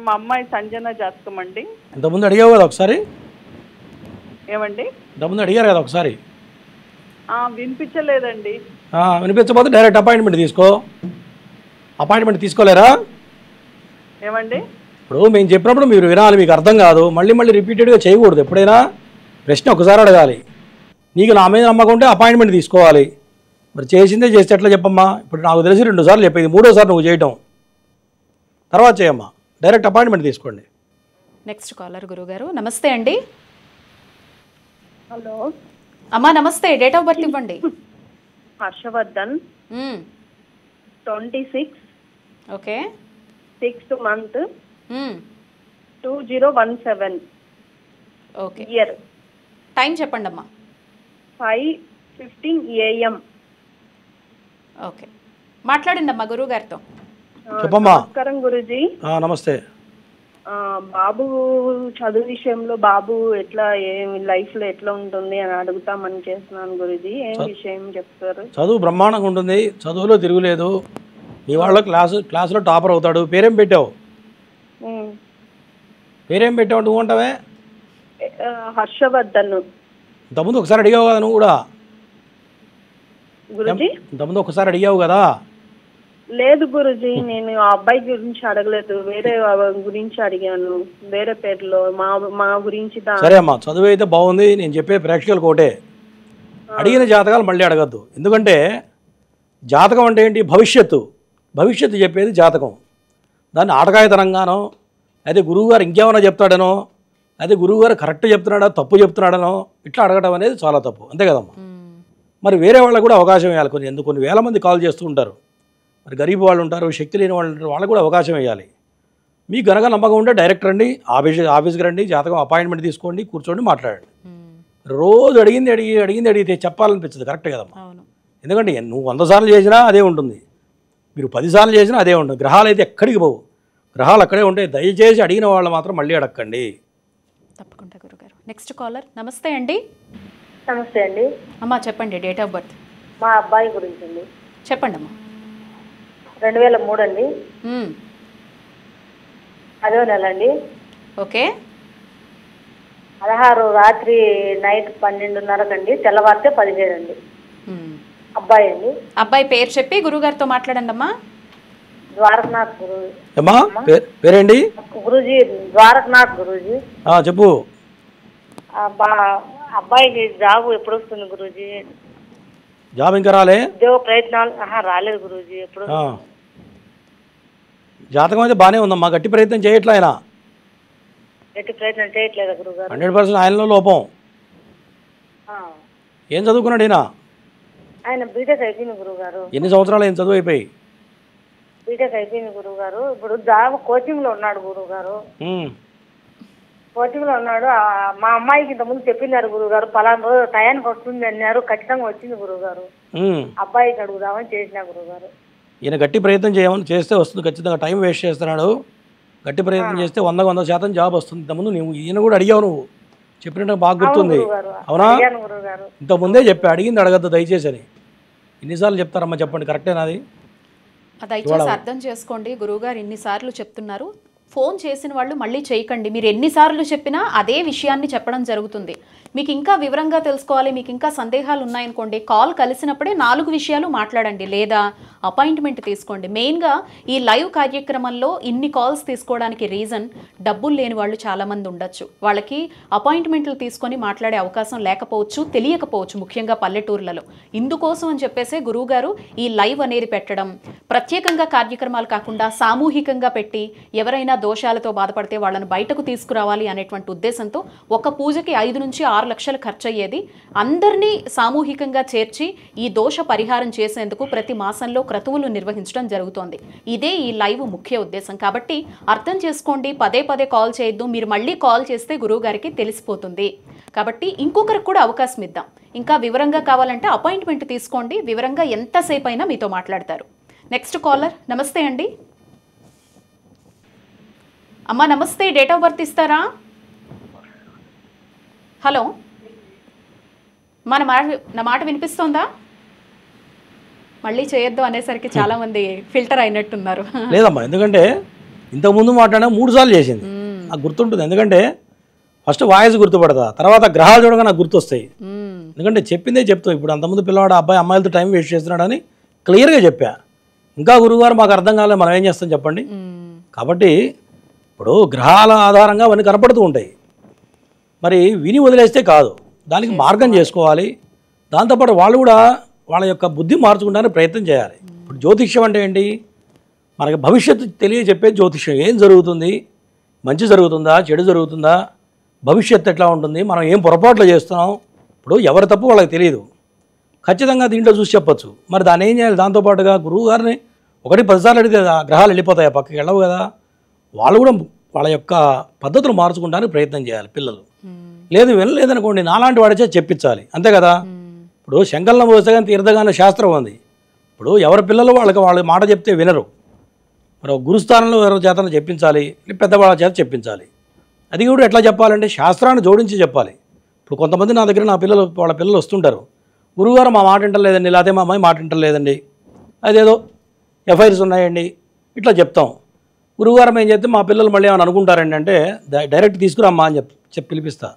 మా అమ్మాయి సంజన జాతకం అండి. ఇంతకుముందు అడిగావు కదా ఒకసారి? ఏమండి? ఇంతకుముందు అడిగారు కదా ఒకసారి? వినిపించలేదండి. వినిపించకపోతే డైరెక్ట్ అపాయింట్మెంట్ తీసుకో. అపాయింట్మెంట్ తీసుకోలేరా? ఏమండి? ఇప్పుడు మేము చెప్పినప్పుడు మీరు వినాలి. మీకు అర్థం కాదు, మళ్ళీ రిపీటెడ్గా చేయకూడదు. ఎప్పుడైనా ప్రశ్న ఒకసారి అడగాలి. నీకు నా మీద నమ్మకం ఉంటే అపాయింట్మెంట్ తీసుకోవాలి. మరి చేసిందే చేస్తే ఎట్లా చెప్పమ్మా? ఇప్పుడు నాకు తెలిసి 2 సార్లు చెప్పేది, 3వ సారి నువ్వు చేయటం. తర్వాత చేయమ్మా, డైరెక్ట్ అపాయింట్మెంట్ తీసుకోండి. నెక్స్ట్ కాలర్ గురుగారు. నమస్తే అండి. హలో అమ్మా నమస్తే. డేట్ ఆఫ్ బర్త్ ఇవ్వండి. Harshavardhan 26 okay. 6th month 2017 okay. year time చెప్పండి అమ్మా. 5:15 AM. ఓకే. మాట్లాడండి అమ్మా గురువుగారితో. చెప్పమ్మా. నమస్కారం గురుజీ. నమస్తే. బాబు చదువు విషయంలో బాబు ఎట్లా లైఫ్లో ఎట్లా ఉంటుంది అని అడుగుతామని చేస్తున్నాను గురుజీ. ఏం విషయం చెప్తారు? చదువు బ్రహ్మాండంగా ఉంటుంది. చదువులో తిరుగులేదు. మీ వాళ్ళ క్లాసులో టాపర్ అవుతాడు. పేరేం పెట్టావు? పేరేం పెట్టావు నువ్వు అంటావే? హర్షవర్ధన్. ఇంతకుముందు ఒకసారి అడిగావు కదా నువ్వు కూడా? గురుజీ ఇంతకుముందు ఒకసారి అడిగావు కదా? లేదు గురుజీ, నేను ఆ అబ్బాయి గురించి అడగలేదు, వేరే గురించి అడిగాను. వేరే పేరులో మా గురించి. సరే అమ్మా, చదువు అయితే బాగుంది. నేను చెప్పే ప్రేక్షకులకు ఒకటే, అడిగిన జాతకాలు మళ్ళీ అడగద్దు. ఎందుకంటే జాతకం అంటే ఏంటి? భవిష్యత్తు చెప్పేది జాతకం. దాన్ని ఆటకాయతనంగానో, అయితే గురువుగారు ఇంకేమైనా చెప్తాడనో, అయితే గురువుగారు కరెక్ట్ చెప్తున్నాడా తప్పు చెప్తున్నాడనో ఇట్లా అడగడం అనేది చాలా తప్పు. అంతే కదమ్మా? మరి వేరే వాళ్ళకు కూడా అవకాశం ఇవ్వాలి. కొన్ని వేల మంది కాల్ చేస్తూ ఉంటారు. మరి గరీబ్ వాళ్ళు ఉంటారు, శక్తి లేని వాళ్ళు ఉంటారు, వాళ్ళకు కూడా అవకాశం ఇవ్వాలి. మీకు గనక నమ్మకం ఉంటే డైరెక్ట్ రండి, ఆఫీస్కి రండి, జాతకం అపాయింట్మెంట్ తీసుకోండి, కూర్చోండి, మాట్లాడండి. రోజు అడిగితే చెప్పాలనిపించదు. కరెక్టే కదమ్మా. ఎందుకంటే నువ్వు 100 సార్లు చేసినా అదే ఉంటుంది, మీరు 10 సార్లు చేసినా అదే ఉంటుంది. గ్రహాలు అయితే ఎక్కడికి పోవు, గ్రహాలు అక్కడే ఉంటాయి. దయచేసి అడిగిన వాళ్ళు మాత్రం మళ్ళీ అడగండి. తప్పకుండా గురుగారు. Next caller. నమస్తే అండి. నమస్తే అండి. అమ్మా చెప్పండి, డేట్ ఆఫ్ బర్త్. మా అబ్బాయి గురించి అండి. చెప్పండి అమ్మా. 2003 అండి. 10వ నెల అండి. ఓకే. 16 రాత్రి నైట్ 12:30 అండి, తెల్లవారితే 17 అండి. అబ్బాయి అండి. అబ్బాయి పేరు చెప్పి గురుగారితో మాట్లాడండి అమ్మా. ద్వారకనాథ్ గురుజీ. అమ్మా పేరేంటి? గురుజీ ద్వారకనాథ్ గురుజీ. చెప్పు. అబ్బాయికి జాబ్ ఎప్పుడు వస్తుంది గురుజీ? జాబ్ ఇంకా రాలే? ఉద్యోగ ప్రయత్నాలు రాలేదు గురుజీ. ఎప్పుడు? జాతకం అయితే బాగానే ఉందమ్మా, గట్టి ప్రయత్నం చేయట్లే ఆయన. గట్టి ప్రయత్నం చేయట్లేదా గురుగారు? 100% ఆయనలో లోపం. ఏం చదువుకున్నాడు ఈయన? ఆయన బీటెక్ అయిపోయింది గురుగారు. ఎన్ని సంవత్సరాలు ఏం చదువు అయిపోయి? బీటెక్ అయిపోయింది గురుగారు. ఇప్పుడు జాబ్ కోచింగ్ లో ఉన్నాడు గురుగారు. కోచింగ్ లో ఉన్నాడు. మా అమ్మాయికి ఇంతకుముందు చెప్పినారు గురుగారు, పలానా రోజు టయానికి వస్తుంది అన్నారు. ఖచ్చితంగా వచ్చింది గురుగారు. అబ్బాయికి అడుగుదామని చేసిన గురుగారు. ఈయన గట్టి ప్రయత్నం చేయమని చేస్తే వస్తుంది ఖచ్చితంగా. టైం వేస్ట్ చేస్తున్నాడు. గట్టి ప్రయత్నం చేస్తే 100% జాబ్ వస్తుంది. ఇంతకుముందు నువ్వు ఈయన కూడా అడిగావు, నువ్వు చెప్పినట్టు బాగా గుర్తుంది. అవునా? ఇంతకుముందే చెప్పా, అడిగింది అడగద్దు దయచేసి అని. ఎన్నిసార్లు చెప్తారమ్మా చెప్పండి, కరెక్టేనా అది? దయచేసి అర్థం చేసుకోండి, గురువుగారు ఎన్నిసార్లు చెప్తున్నారు. ఫోన్ చేసిన వాళ్ళు మళ్ళీ చేయకండి. మీరు ఎన్నిసార్లు చెప్పినా అదే విషయాన్ని చెప్పడం జరుగుతుంది. మీకు ఇంకా వివరంగా తెలుసుకోవాలి, మీకు ఇంకా సందేహాలు ఉన్నాయనుకోండి, కాల్ కలిసినప్పుడే 4 విషయాలు మాట్లాడండి, లేదా అపాయింట్మెంట్ తీసుకోండి. మెయిన్గా ఈ లైవ్ కార్యక్రమంలో ఇన్ని కాల్స్ తీసుకోవడానికి రీజన్, డబ్బులు లేని వాళ్ళు చాలామంది ఉండొచ్చు. వాళ్ళకి అపాయింట్మెంట్లు తీసుకొని మాట్లాడే అవకాశం లేకపోవచ్చు, తెలియకపోవచ్చు, ముఖ్యంగా పల్లెటూర్లలో. ఇందుకోసం అని చెప్పేసే గురువుగారు ఈ లైవ్ అనేది పెట్టడం. ప్రత్యేకంగా కార్యక్రమాలు కాకుండా సామూహికంగా పెట్టి ఎవరైనా దోషాలతో బాధపడితే వాళ్ళని బయటకు తీసుకురావాలి అనేటువంటి ఉద్దేశంతో ఒక పూజకి 5 నుంచి 6 లక్షలు ఖర్చు అయ్యేది అందరినీ సామూహికంగా చేర్చి ఈ దోష పరిహారం చేసేందుకు ప్రతి మాసంలో క్రతువులు నిర్వహించడం జరుగుతోంది. ఇదే ఈ లైవ్ ముఖ్య ఉద్దేశం. కాబట్టి అర్థం చేసుకోండి, పదే కాల్ చేయొద్దు. మీరు మళ్ళీ కాల్ చేస్తే గురువుగారికి తెలిసిపోతుంది. కాబట్టి ఇంకొకరికి కూడా అవకాశం ఇద్దాం. ఇంకా వివరంగా కావాలంటే అపాయింట్మెంట్ తీసుకోండి, వివరంగా ఎంతసేపు అయినా మీతో మాట్లాడతారు. Next caller. నమస్తే అండి. అమ్మా నమస్తే, డేట్ ఆఫ్ బర్త్ ఇస్తారా? హలో, నా మాట వినిపిస్తోందా? మళ్ళీ చేయొద్దు అనేసరికి చాలా మంది ఫిల్టర్ అయినట్టున్నారు. లేదమ్మా, ఎందుకంటే ఇంతకుముందు మాట్లాడినా 3 సార్లు చేసింది, నాకు గుర్తుంటుంది. ఎందుకంటే ఫస్ట్ వాయిస్ గుర్తుపడతా, తర్వాత గ్రహాలు చూడగా నాకు గుర్తొస్తాయి. ఎందుకంటే చెప్పిందే చెప్తావు. ఇప్పుడు అంతకుముందు పిల్లవాడు అబ్బాయి అమ్మాయిలతో టైం వేస్ట్ చేస్తున్నాడని క్లియర్గా చెప్పా. ఇంకా గురువుగారు మాకు అర్థం కాలేదు, మనం ఏం చేస్తాం చెప్పండి. కాబట్టి ఇప్పుడు గ్రహాల ఆధారంగా అవన్నీ కనపడుతూ ఉంటాయి. మరి విని వదిలేస్తే కాదు, దానికి మార్గం చేసుకోవాలి. దాంతోపాటు వాళ్ళు కూడా వాళ్ళ యొక్క బుద్ధి మార్చుకోవడానికి ప్రయత్నం చేయాలి. ఇప్పుడు జ్యోతిష్యం అంటే ఏంటి? మనకి భవిష్యత్తు తెలియజెప్పేది జ్యోతిష్యం. ఏం జరుగుతుంది, మంచి జరుగుతుందా, చెడు జరుగుతుందా, భవిష్యత్తు ఎట్లా ఉంటుంది, మనం ఏం పొరపాట్లు చేస్తున్నాం, ఇప్పుడు ఎవరి తప్పు వాళ్ళకి తెలియదు. ఖచ్చితంగా దీంట్లో చూసి చెప్పచ్చు. మరి దాన్ని ఏం చేయాలి? దాంతోపాటుగా గురువు గారిని 1-10 సార్లు అడిగితే గ్రహాలు వెళ్ళిపోతాయి, పక్కకి వెళ్ళవు కదా. వాళ్ళు కూడా వాళ్ళ యొక్క పద్ధతులు మార్చుకోవడానికి ప్రయత్నం చేయాలి పిల్లలు. లేదు వినలేదనుకోండి, నాలాంటి వాడిచే చెప్పించాలి, అంతే కదా. ఇప్పుడు శంకర్లం పోస్తే కానీ తీర్థగానే శాస్త్రం ఉంది. ఇప్పుడు ఎవరి పిల్లలు వాళ్ళ మాట చెప్తే వినరు. మరి గురుస్థానంలో ఎవరి చేతను చెప్పించాలి, పెద్దవాళ్ళ చేత చెప్పించాలి. అది కూడా ఎట్లా చెప్పాలంటే శాస్త్రాన్ని జోడించి చెప్పాలి. ఇప్పుడు కొంతమంది నా దగ్గర వాళ్ళ పిల్లలు వస్తుంటారు, గురువుగారు మా మాట వింటలేదండి, లేకపోతే మా అమ్మాయి మాట వింటలేదండి, అదేదో ఎఫ్ఐఆర్స్ ఉన్నాయండి, ఇట్లా చెప్తాం. గురువుగారం ఏం చేస్తే మా పిల్లలు మళ్ళీ ఏమైనా అనుకుంటారండి అంటే డైరెక్ట్ తీసుకురామ్మా అని చెప్పి పిలిపిస్తా.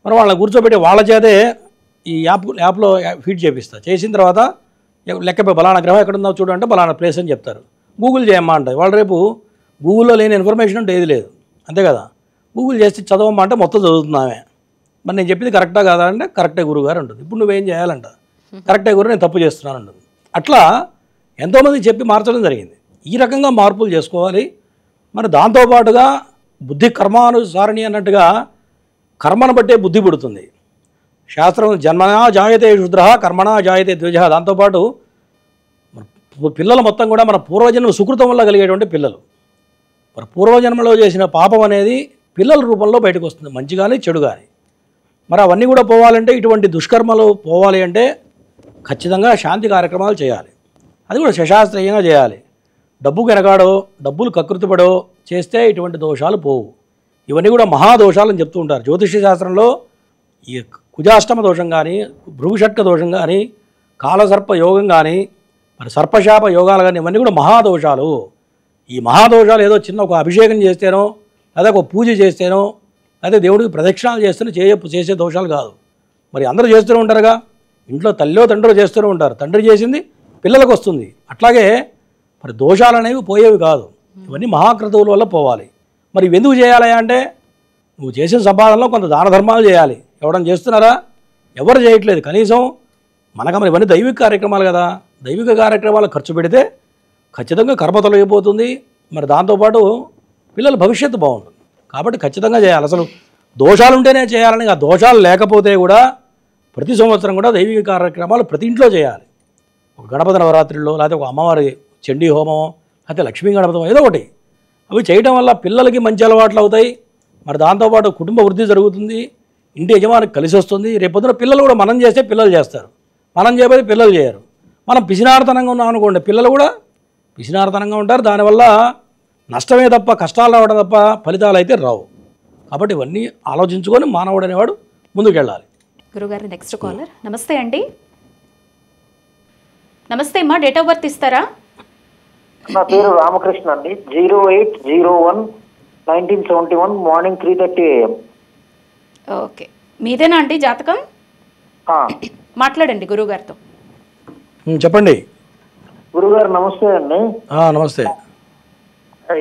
మరి వాళ్ళని కూర్చోబెట్టి వాళ్ళ చేతే ఈ యాప్లో ఫీడ్ చేపిస్తా. చేసిన తర్వాత లెక్కపై బలానా గ్రహం ఎక్కడ ఉందో చూడంటే బలానా ప్లేస్ అని చెప్తారు. గూగుల్ చేయమ్మా అంటారు. వాళ్ళు రేపు గూగుల్లో లేని ఇన్ఫర్మేషన్ అంటే ఏది లేదు, అంతే కదా. గూగుల్ చేసి చదవమ్మా అంటే మొత్తం చదువుతున్నామే. మరి నేను చెప్పింది కరెక్టా కాదా అంటే కరెక్టే గురువుగారు ఉంటుంది. ఇప్పుడు నువ్వేం చేయాలంట, కరెక్టే గురు, నేను తప్పు చేస్తున్నాను అంటుంది. అట్లా ఎంతోమంది చెప్పి మార్చడం జరిగింది. ఈ రకంగా మార్పులు చేసుకోవాలి. మరి దాంతోపాటుగా బుద్ధి కర్మానుసారిణి అన్నట్టుగా కర్మను బట్టే బుద్ధి పుడుతుంది. శాస్త్రం జన్మనా జాయతే శూద్ర కర్మణా జాయతే ద్విజ. దాంతోపాటు పిల్లలు మొత్తం కూడా మన పూర్వజన్మ సుకృతం వల్ల కలిగేటువంటి పిల్లలు. మరి పూర్వజన్మలో చేసిన పాపం అనేది పిల్లల రూపంలో బయటకు వస్తుంది, మంచి కానీ చెడు కానీ. మరి అవన్నీ కూడా పోవాలంటే, ఇటువంటి దుష్కర్మలు పోవాలి అంటే ఖచ్చితంగా శాంతి కార్యక్రమాలు చేయాలి. అది కూడా శశాస్త్రీయంగా చేయాలి. డబ్బుకు వెనకాడో, డబ్బులు కకృతిపడో చేస్తే ఇటువంటి దోషాలు పోవు. ఇవన్నీ కూడా మహాదోషాలని చెప్తూ ఉంటారు జ్యోతిష్య శాస్త్రంలో. ఈ కుజాష్టమ దోషం కానీ, భృగుషట్క దోషం కానీ, కాలసర్ప యోగం కానీ, మరి సర్పశాప యోగాలు కానీ, ఇవన్నీ కూడా మహాదోషాలు. ఈ మహాదోషాలు ఏదో చిన్న ఒక అభిషేకం చేస్తేనో, లేదా ఒక పూజ చేస్తేనో, అదే దేవుడికి ప్రదక్షిణాలు చేస్తేనే చేసే దోషాలు కాదు. మరి అందరూ చేస్తూనే ఉంటారుగా, ఇంట్లో తల్లిలో తండ్రిలో చేస్తూనే ఉంటారు. తండ్రి చేసింది పిల్లలకు వస్తుంది. అట్లాగే మరి దోషాలు అనేవి పోయేవి కాదు. ఇవన్నీ మహాక్రతువుల వల్ల పోవాలి. మరి ఇవి ఎందుకు చేయాలి అంటే, నువ్వు చేసిన సంపాదనలో కొంత దాన ధర్మాలు చేయాలి. ఎవడన్నా చేస్తున్నారా? ఎవరు చేయట్లేదు. కనీసం మనకు ఇవన్నీ దైవిక కార్యక్రమాలు కదా, దైవిక కార్యక్రమాలు ఖర్చు పెడితే ఖచ్చితంగా కర్మ తొలగిపోతుంది. మరి దాంతోపాటు పిల్లల భవిష్యత్తు బాగుంటుంది. కాబట్టి ఖచ్చితంగా చేయాలి. అసలు దోషాలు ఉంటేనే చేయాలని, ఆ దోషాలు లేకపోతే కూడా ప్రతి సంవత్సరం కూడా దైవిక కార్యక్రమాలు ప్రతి ఇంట్లో చేయాలి. ఒక గణపతి నవరాత్రిలో, లేకపోతే ఒక అమ్మవారి చండీ హోమం, లేకపోతే లక్ష్మీ గణపతి, ఏదో ఒకటి. అవి చేయడం వల్ల పిల్లలకి మంచి అలవాట్లు అవుతాయి. మరి దాంతోపాటు కుటుంబ వృద్ధి జరుగుతుంది, ఇంటి యజమానికి కలిసి వస్తుంది. రేపొద్దున పిల్లలు కూడా మనం చేస్తే పిల్లలు చేస్తారు, మనం చేయబోతే పిల్లలు చేయరు. మనం పిసినార్తనంగా ఉన్నాం అనుకోండి, పిల్లలు కూడా పిసినార్తనంగా ఉంటారు. దానివల్ల నష్టమే తప్ప, కష్టాలు రావడం తప్ప ఫలితాలు అయితే రావు. కాబట్టి ఇవన్నీ ఆలోచించుకొని మానవుడు అనేవాడు ముందుకెళ్ళాలి. గురుగారు నెక్స్ట్ కాలర్. నమస్తే అండి. నమస్తే అమ్మా, డేట్ ఆఫ్ బర్త్ ఇస్తారా? నా పేరు రామకృష్ణ అండి. 08/01/1971 మార్నింగ్ 3:30 AM. ఓకే, మీదేనా అండి జాతకం? మాట్లాడండి గురుగారితో. చెప్పండి గురుగారు. నమస్తే అండి. నమస్తే.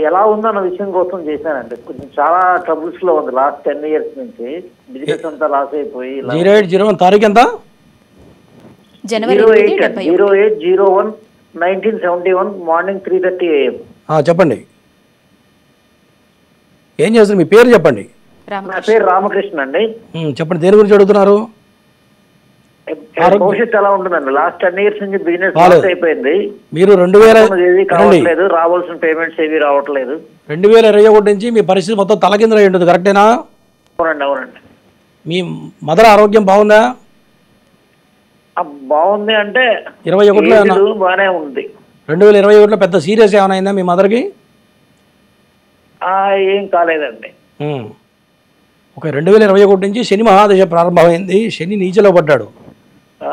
ఎలా ఉందన్న విషయం కోసం చేశానండి. కొంచెం చాలా ట్రబుల్స్ లో ఉంది లాస్ట్ 10 years నుంచి. బిజినెస్ అంతా లాస్ అయిపోయి. 08/01 తారీఖు ఎంత? జనవరి 08/01/1971 మార్నింగ్ 3:30 AM. చెప్పండి, ఏం చేస్తారు? మీ పేరు చెప్పండి. నా పేరు రామకృష్ణ అండి. చెప్పండి, దేని గురించి అడుగుతున్నారు? భవిష్యత్తు ఎలా ఉంటుందండి? లాస్ట్ 10 years నుంచి బిజినెస్ లాస్ అయిపోయింది. మీరు 2000 కావట్లేదు, రావాల్సిన పేమెంట్స్ ఏవి రావట్లేదు. 2021 నుంచి మీ పరిస్థితి మొత్తం తలకిందులు అయి ఉంటుంది. కరెక్టేనా? అవునండి, అవునండి. మీ మదర్ ఆరోగ్యం బాగుందా? బాగుంది అంటే 21లో బాగానే ఉంది. 2021లో పెద్ద సీరియస్ ఏమైనా అయిందా మీ మదర్కి? ఏం కాలేదండి. ఓకే, 2021 నుంచి శని మహాదశ ప్రారంభమైంది. శని నీచలో పడ్డాడు.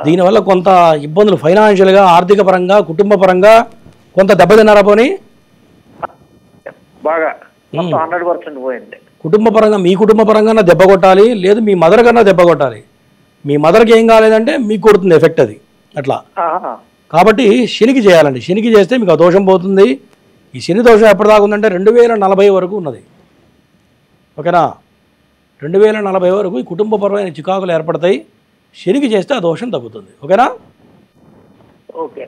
దీనివల్ల కొంత ఇబ్బందులు, ఫైనాన్షియల్గా, ఆర్థిక పరంగా, కుటుంబ పరంగా కొంత దెబ్బతిన్నారా? పోనీ బాగా 100% పోయింది. కుటుంబ పరంగా, మీ కుటుంబ పరంగా దెబ్బ కొట్టాలి, లేదు మీ మదర్ కన్నా దెబ్బ కొట్టాలి. మీ మదర్కి ఏం కాలేదంటే మీకు కొడుతుంది ఎఫెక్ట్ అది అట్లా. కాబట్టి శనికి చేయాలండి. శనికి చేస్తే మీకు ఆ దోషం పోతుంది. ఈ శని దోషం ఎప్పటిదాకా ఉందంటే 2040 వరకు ఉన్నది. ఓకేనా? 2040 వరకు ఈ కుటుంబపరమైన చికాకులు ఏర్పడతాయి. శనికి చేస్తే ఆ దోషం తగ్గుతుంది. ఓకేనా? ఓకే.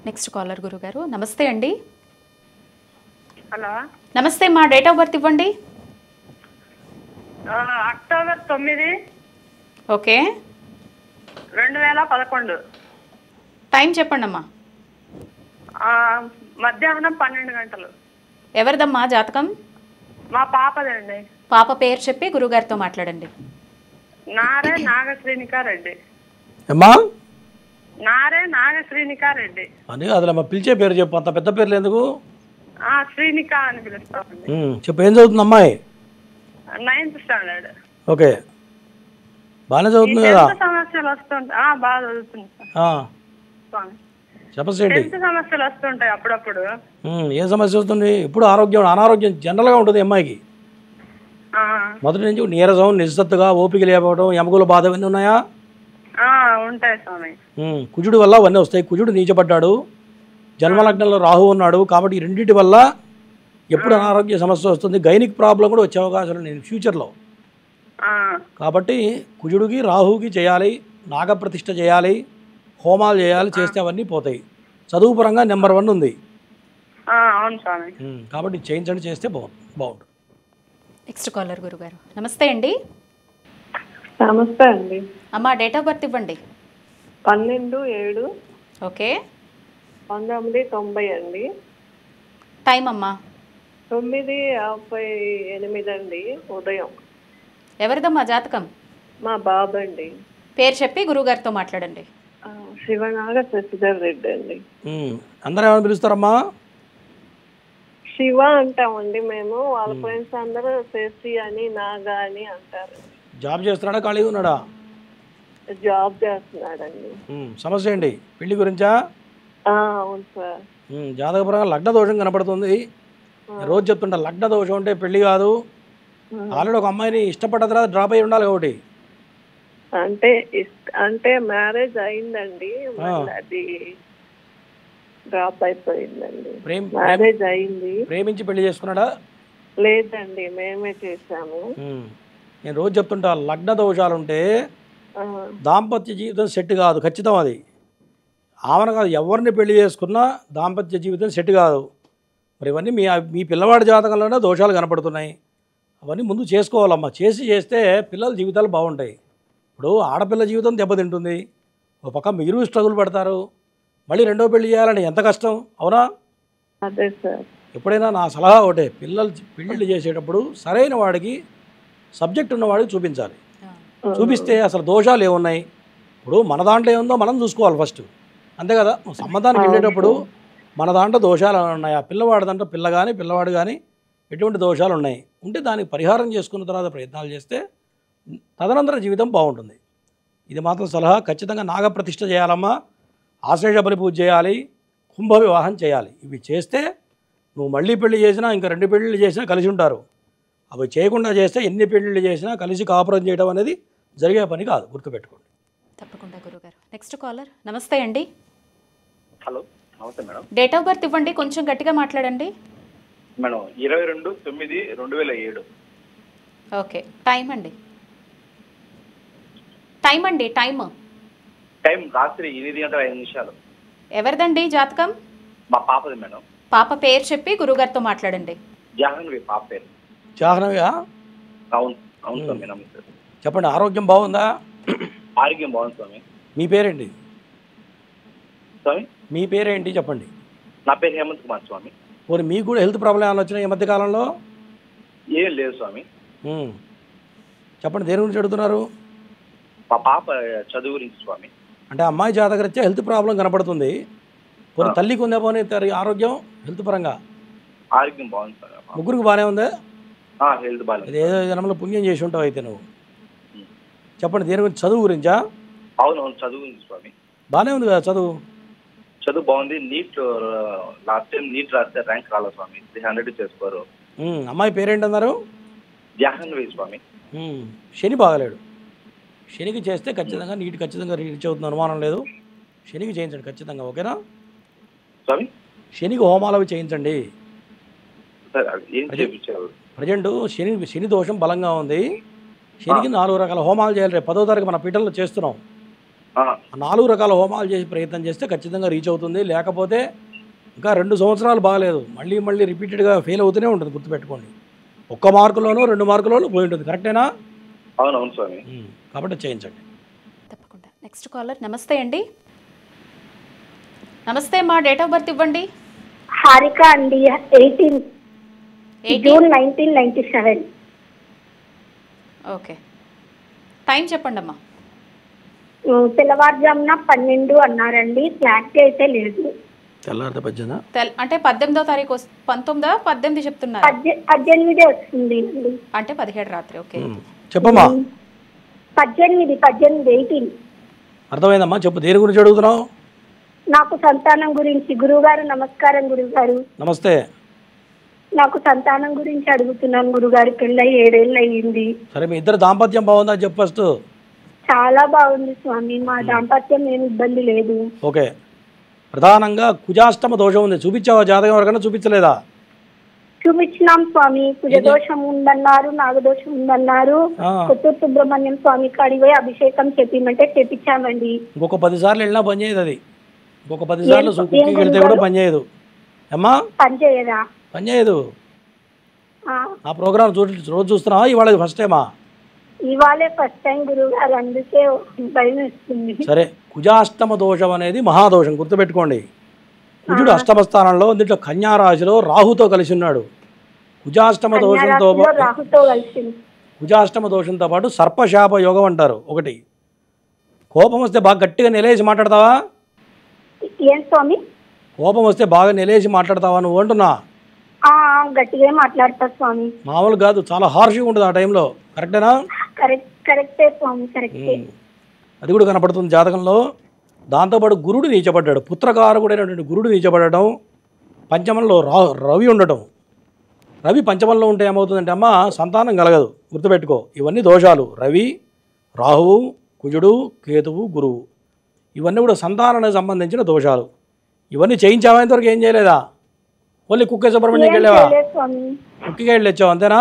నెక్స్ట్ కాలర్ గురుగారు. నమస్తే అండి. హలో, నమస్తే, మా డేట్ ఆఫ్ బర్త్ ఇవ్వండి. October 9, okay, 2011. టైం చెప్పండి అమ్మా. మధ్యాహ్నం 12 గంటలు. ఎవరిదమ్మా జాతకం? మా పాపదండి. పాప పేరు చెప్పి గురుగారితో మాట్లాడండి. నారే నాగశ్రీనికారెడ్డి. అమ్మా, నారే నాగశ్రీనికారెడ్డి అని అదిలే పిలిచే పేరు చెప్పు. అంత పెద్ద పేర్లు ఎందుకు? శ్రీనిక అని పిలుస్తామండి. చెప్పు, ఏం చదువుతుంది అమ్మాయి? 9th standard. ఓకే, బాగానే చదువుతుంది కదా? సమస్యలు వస్తుంటాయి. బాగా చదువుతుంది సార్. చెప్పండి, సమస్యలు వస్తుంటాయి అప్పుడప్పుడు. ఏం సమస్య వస్తుంది? ఇప్పుడు ఆరోగ్యం, అనారోగ్యం జనరల్గా ఉంటుంది అమ్మాయికి. మొదటి నుంచి నీరసం, నిస్సత్తుగా, ఓపిక లేకపోవడం, ఎముకల బాధ అవన్నీ ఉన్నాయా? ఉంటాయి స్వామి. కుజుడు వల్ల అవన్నీ వస్తాయి. కుజుడు నీచపడ్డాడు, జన్మలగ్నంలో రాహు ఉన్నాడు. కాబట్టి ఈ రెండింటి వల్ల ఎప్పుడు అనారోగ్య సమస్య వస్తుంది. గైనిక్ ప్రాబ్లం కూడా వచ్చే అవకాశాలు నేను ఫ్యూచర్లో. కాబట్టి కుజుడికి రాహుకి చేయాలి, నాగప్రతిష్ఠ చేయాలి, హోమాలు చేయాలి. చేస్తే అవన్నీ పోతాయి. చదువు పరంగా నెంబర్ 1 ఉంది. అవును స్వామి. కాబట్టి చేయించండి, చేస్తే బాగుంటుంది. నెక్స్ట్ కాలర్ గురుగారు. నమస్తే అండి. నమస్తే అండి. అమ్మా డేట్ ఆఫ్ బర్త్ ఇవ్వండి. 12/7. ఓకే. 1990 అండి. టైం అమ్మా? 9:58 అండి ఉదయం. ఎవరిదమ్మా జాతకం? మా బాబు అండి. పేరు చెప్పి గురువుగారితో మాట్లాడండి. శివనాగ శశిధర్ రెడ్డి అండి. అందరూ ఏమైనా పిలుస్తారమ్మా? శివ అంటామండి మేము. వాళ్ళ ఫ్రెండ్స్ అందరూ శశి అని నాగా అని అంటారు. జాబ్ చేస్తున్నాడా, ఖాళీగా ఉన్నాడా? జాబ్ చేస్తున్నాడండి. సమస్య ఏంటి? పెళ్లి గురించా? అవును సార్. జాతకపరంగా లగ్న దోషం కనపడుతుంది. రోజు చెప్తుంటా, లగ్న దోషం అంటే పెళ్లి కాదు, ఆల్రెడీ ఒక అమ్మాయిని ఇష్టపడ్డ తర్వాత డ్రాప్ అయి ఉండాలి. ఒకటి అంటే మ్యారేజ్ అయిందండి, అది డ్రాప్ అయిపోయిందండి. మ్యారేజ్ అయింది. ప్రేమించి పెళ్లి చేసుకున్నాడా? లేదండి, మేమే చేసాము. నేను రోజు చెప్తుంటా, లగ్న దోషాలు ఉంటే దాంపత్య జీవితం సెట్ కాదు, ఖచ్చితం. అది ఆమెను కాదు, ఎవరిని పెళ్లి చేసుకున్నా దాంపత్య జీవితం సెట్ కాదు. మరి ఇవన్నీ మీ పిల్లవాడి జాతకంలోనే దోషాలు కనపడుతున్నాయి. అవన్నీ ముందు చేసుకోవాలమ్మా. చేస్తే పిల్లల జీవితాలు బాగుంటాయి. ఇప్పుడు ఆడపిల్ల జీవితం దెబ్బతింటుంది, ఒక పక్క మీరు స్ట్రగుల్ పడతారు, మళ్ళీ రెండో పెళ్లి చేయాలంటే ఎంత కష్టం, అవునా? అదే సార్. ఎప్పుడైనా నా సలహా ఒకటే, పెళ్ళిళ్ళు చేసేటప్పుడు సరైన వాడికి, సబ్జెక్ట్ ఉన్నవాడికి చూపించాలి. చూపిస్తే అసలు దోషాలు ఏమున్నాయి, ఇప్పుడు మన దాంట్లో ఏముందో మనం చూసుకోవాలి ఫస్ట్, అంతే కదా? సంబంధానికి వెళ్ళేటప్పుడు మన దాంట్లో దోషాలు ఉన్నాయి, ఆ పిల్లవాడి దాంట్లో పిల్లవాడు కానీ ఎటువంటి దోషాలు ఉన్నాయి ఉంటే దానికి పరిహారం చేసుకున్న తర్వాత ప్రయత్నాలు చేస్తే తదనంతర జీవితం బాగుంటుంది. ఇది మాత్రం సలహా. ఖచ్చితంగా నాగప్రతిష్ఠ చేయాలమ్మా, ఆశ్లేష బలి పూజ చేయాలి, కుంభ వివాహం చేయాలి. ఇవి చేస్తే నువ్వు మళ్ళీ పెళ్లి చేసినా, ఇంకా 2 పెళ్ళిళ్ళు చేసినా కలిసి ఉంటారు. అవి చేయకుండా చేస్తే ఎన్ని పెళ్ళిళ్ళు చేసినా కలిసి కాపురం చేయడం అనేది జరిగే పని కాదు, గుర్తుపెట్టుకోండి. తప్పకుండా గురుగారు. Next caller. నమస్తే అండి. హలో, నమస్తే మేడం. డేట్ ఆఫ్ బర్త్ ఇవ్వండి, కొంచెం గట్టిగా మాట్లాడండి మేడం. 22/9/2007. ఓకే. టైం అండి? టైం రాత్రి 8:05. ఎవరిదండి జాతకం? మా పాపది మేడం. పాప పేరు చెప్పి గురుగారితో మాట్లాడండి. జాహ్నవి పాప పేరు. జాహ్నవియా? అవును స్వామి, నమస్తే. చెప్పండి, ఆరోగ్యం బాగుందా? ఆరోగ్యం బాగుంది స్వామి. మీ పేరేంటి స్వామి? మీ పేరేంటి చెప్పండి. నా పేరు హేమంత్ కుమార్ స్వామి. పోనీ మీకు కూడా హెల్త్ ప్రాబ్లం ఏమైనా వచ్చినాయి ఈ మధ్యకాలంలో? ఏం లేదు స్వామి. చెప్పండి, దేని గురించి అడుగుతున్నారు? మా పాప చదువు గురించి స్వామి. అంటే అమ్మాయి జాతకరీత్యా హెల్త్ ప్రాబ్లం కనపడుతుంది. పోనీ తల్లికి ఉందా పోనీ ఆరోగ్యం హెల్త్ పరంగా? ఆరోగ్యం బాగుంది సార్. ముగ్గురికి బాగానే ఉందా? హెల్త్ బాగాలేదు. ఏదో జనంలో పుణ్యం చేసి ఉంటావు అయితే నువ్వు. చెప్పండి, దేని గురించి? చదువు గురించా? అవునవును, చదువు గురించి స్వామి. బాగానే ఉంది కదా చదువు? చదువు బాగుంది. నీట్ లాస్ట్ టైం నీట్ రాస్తే ర్యాంక్ రాలేదు స్వామి. 300 చేసుకోరు. అమ్మాయి పేరేంటన్నారు? జాహ్నవి స్వామి. శని బాగలేడు. శనికి చేస్తే ఖచ్చితంగా నీట్ ఖచ్చితంగా రీచ్ అవుతుంది, అనుమానం లేదు. శనికి చేయించండి ఖచ్చితంగా, ఓకేనా స్వామి? శనికి హోమాలు అవి చేయించండి. ప్రజెంట్ శని దోషం బలంగా ఉంది. శనికి 4 రకాల హోమాలు చేయాలి. రేపు 10వ తారీఖు మన పీఠంలో చేస్తున్నాం. 4 రకాల హోమాలు చేసి ప్రయత్నం చేస్తే ఖచ్చితంగా రీచ్ అవుతుంది. లేకపోతే ఇంకా 2 సంవత్సరాలు బాగలేదు, మళ్ళీ రిపీటెడ్గా ఫెయిల్ అవుతూనే ఉంటుంది, గుర్తుపెట్టుకోండి. 1 మార్కులోనూ 2 మార్కులోనూ పోయి ఉంటుంది. కరెక్టేనా? అవునవును స్వామి. కాబట్టి చేయించండి. తప్పకుండా. Next caller. నమస్తే అండి. నమస్తే అమ్మా, డేట్ ఆఫ్ బర్త్ ఇవ్వండి. హారిక అండి, 18 జూన్ 1997. ఓకే. టైం చెప్పండి అమ్మా. తెల్లవారుజామున 12 అన్నారండి. క్లారిటీ అయితే లేదు. తెల్లారితే 18 అంటే 18వ తారీఖు 19 18 చెప్తున్నారు. 18 వస్తుంది అంటే 17 రాత్రి. ఓకే చెప్పమ్మా. 18 అర్థమైందమ్మా, చెప్పు. దేని గురించి అడుగుతున్నావు? నాకు సంతానం గురించి. గురువుగారు నమస్కారం. గురువుగారు నమస్తే. నాకు సంతానం గురించి అడుగుతున్నాను గురుగారు. పెళ్ళై 7 ఏళ్ళు అయ్యింది. సరే, మీ ఇద్దరు దాంపత్యం బాగుందా చెప్పు ఫస్ట్. చాలా బాగుంది స్వామి, మా దాంపత్యం ఏమి ఇబ్బంది లేదు. ఓకే. ప్రధానంగా కుజాష్టమ దోషం ఉంది. చూపించావా జాతకం ఎవరికైనా? చూపించలేదా? చూపించినాం స్వామి. కుజదోషం ఉందన్నారు, నాగదోషం ఉందన్నారు. కొత్తూరు సుబ్రహ్మణ్యం స్వామి కాడికి పోయి అభిషేకం చెప్పిమంటే చెప్పించామండి. ఇంకొక 10 సార్లు వెళ్ళినా పని చేయదు అది. ఇంకొక 10 సార్లు కుక్కి వెళ్తే కూడా పని చేయదు అమ్మా. పని చేయదా? పని చేయదు. ఆ ప్రోగ్రామ్ రోజు చూస్తున్నావా? ఇవాళ ఫస్ట్ టైమా? ఇవాళే ఫస్ట్ టైం గురువుగారు, అందుకే భయం ఇస్తుంది. సరే, కుజాష్టమ దోషం అనేది మహాదోషం, గుర్తుపెట్టుకోండి. కుజుడు అష్టమ స్థానంలో, దీంట్లో కన్యా రాశిలో రాహుతో కలిసి ఉన్నాడు. కుజాష్టమ దోషంతో కన్యా రాశిలో రాహుతో కలిసింది. కుజాష్టమ దోషంతో పాటు సర్పశాప యోగం అంటారు ఒకటి. కోపం వస్తే బాగా గట్టిగా నిలేసి మాట్లాడతావా? ఏం స్వామి? కోపం వస్తే బాగా నిలేసి మాట్లాడతావా నువ్వు అంటున్నా? గట్టిగా మాట్లాడతా స్వామి. మామూలు కాదు, చాలా హార్ష్గా ఉంటుంది ఆ టైంలో. కరెక్టేనా? కరెక్టే స్వామి, కరెక్టే. అది కూడా కనపడుతుంది జాతకంలో. దాంతోపాటు గురుడు నీచబడ్డాడు, పుత్రకారకుడైనటువంటి గురుడు నీచబడటం, పంచమంలో రవి ఉండటం. రవి పంచమంలో ఉంటే ఏమవుతుందంటే అమ్మ సంతానం కలగదు, గుర్తుపెట్టుకో. ఇవన్నీ దోషాలు. రవి, రాహువు, కుజుడు, కేతువు, గురువు, ఇవన్నీ కూడా సంతానానికి సంబంధించిన దోషాలు. ఇవన్నీ చేయించావా? ఇంతవరకు ఏం చేయలేదా? ఓన్లీ కుక్కే సుబ్రహ్మణ్యంకి వెళ్ళావా? కుక్కిగా వెళ్ళి వచ్చావు అంతేనా?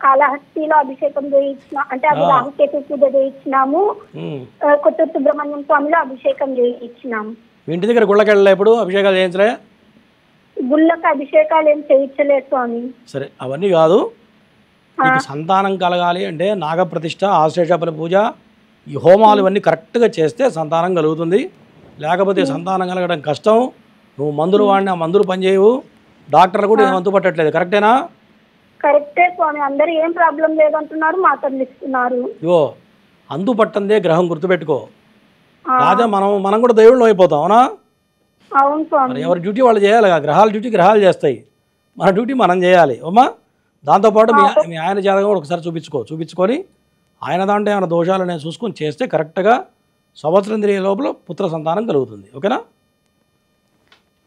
కాళహస్తిలో అభిషేకం చేయించిన, అంటే అది రాహుకేతు పూజ చేయించినాము. కొత్తూరు సుబ్రహ్మణ్యం స్వామిలో అభిషేకం చేయించినాము. మీ ఇంటి దగ్గర గుళ్ళకి వెళ్ళలే? ఎప్పుడు అభిషేకాలు చేయించలే? గుళ్ళకి అభిషేకాలు ఏం చేయించలేదు స్వామి. సరే, అవన్నీ కాదు. నీకు సంతానం కలగాలి అంటే నాగప్రతిష్ఠ, ఆశ్లేషపల పూజ, ఈ హోమాలు ఇవన్నీ కరెక్ట్గా చేస్తే సంతానం కలుగుతుంది. లేకపోతే సంతానం కలగడం కష్టం. నువ్వు మందులు వాడినా మందులు పనిచేయవు, డాక్టర్లు కూడా ఏం అంతు పట్టట్లేదు. కరెక్టేనా? కరెక్టే స్వామి, అందరూ ఏం ప్రాబ్లం లేదంటున్నారు, మాత్రలు ఇస్తున్నారు. ఇవో అందు పట్టందే గ్రహం, గుర్తుపెట్టుకో. అదే మనం కూడా దేవుళ్ళు అయిపోతాం. అవునా? అవును స్వామి. ఎవరి డ్యూటీ వాళ్ళు చేయాలి. గ్రహాల డ్యూటీ గ్రహాలు చేస్తాయి, మన డ్యూటీ మనం చేయాలి. అమ్మా, దాంతోపాటు మీ ఆయన జాతకం కూడా ఒకసారి చూపించుకొని ఆయన దాంట్లో ఏమైనా దోషాలు నేను చూసుకొని చేస్తే కరెక్ట్గా సంవత్సరం తిరిగే లోపల పుత్ర సంతానం కలుగుతుంది. ఓకేనా?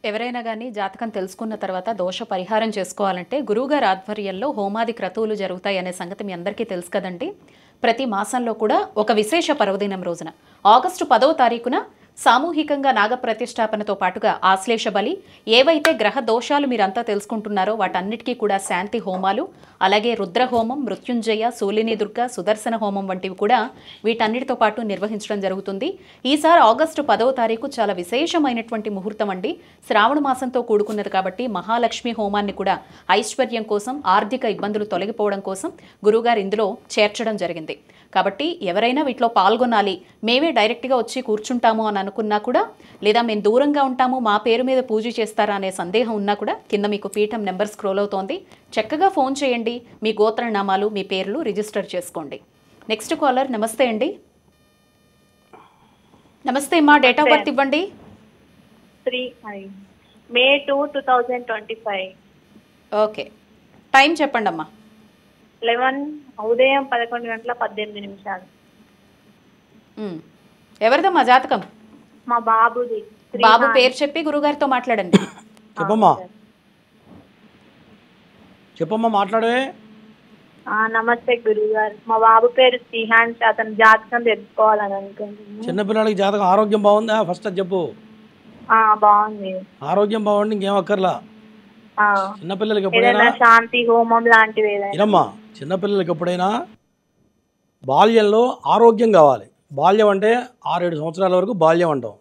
ఎవరైనా కానీ జాతకం తెలుసుకున్న తర్వాత దోష పరిహారం చేసుకోవాలంటే గురువుగారి ఆధ్వర్యంలో హోమాది క్రతువులు జరుగుతాయి అనే సంగతి మీ అందరికీ తెలుసు కదండి. ప్రతి మాసంలో కూడా ఒక విశేష పర్వదినం రోజున ఆగస్టు 10వ తారీఖున సామూహికంగా నాగప్రతిష్టాపనతో పాటుగా ఆశ్లేష బలి, ఏవైతే గ్రహ దోషాలు మీరంతా తెలుసుకుంటున్నారో వాటన్నిటికీ కూడా శాంతి హోమాలు, అలాగే రుద్రహోమం, మృత్యుంజయ, శూలిని దుర్గ, సుదర్శన హోమం వంటివి కూడా వీటన్నిటితో పాటు నిర్వహించడం జరుగుతుంది. ఈసారి ఆగస్టు 10వ తారీఖు చాలా విశేషమైనటువంటి ముహూర్తం అండి. శ్రావణ మాసంతో కూడుకున్నది కాబట్టి మహాలక్ష్మి హోమాన్ని కూడా ఐశ్వర్యం కోసం, ఆర్థిక ఇబ్బందులు తొలగిపోవడం కోసం గురువుగారు ఇందులో చేర్చడం జరిగింది. కాబట్టి ఎవరైనా వీటిలో పాల్గొనాలి, మేమే డైరెక్ట్గా వచ్చి కూర్చుంటాము అని అనుకున్నా కూడా, లేదా మేము దూరంగా ఉంటాము మా పేరు మీద పూజ చేస్తారా అనే సందేహం ఉన్నా కూడా కింద మీకు పీఠం నెంబర్ స్క్రోల్ అవుతోంది. చక్కగా ఫోన్ చేయండి, మీ గోత్రనామాలు, మీ పేర్లు రిజిస్టర్ చేసుకోండి. Next caller. నమస్తే అండి. నమస్తే అమ్మా, డేట్ ఆఫ్ బర్త్ ఇవ్వండి. May 2, 2025. ఓకే, టైం చెప్పండి అమ్మా. 11 ఉదయం 11:18. ఎవరిదమ్మా జాతకం? మా బాబుది. బాబు పేరు చెప్పి గురుగారితో మాట్లాడండి. చెప్పమ్మా మాట్లాడవే. నమస్తే గురుగారు, మా బాబు పేరు శ్రీహాన్స్. అతను జాతకం తెలుసుకోవాలని అనుకుంటున్నాను. చిన్నపిల్లలకి జాతకం ఆరోగ్యం బాగుందా? ఫస్ట్ అది చెప్పు. బాగుంది. ఆరోగ్యం బాగుండి ఇంకేం అక్కర్లా. చిన్నపిల్లలకి ఎప్పుడైనా శాంతి హోమం లాంటివి ఏదమ్మా, చిన్నపిల్లలకి ఎప్పుడైనా బాల్యంలో ఆరోగ్యం కావాలి. బాల్యం అంటే 6-7 సంవత్సరాల వరకు బాల్యం అంటాం.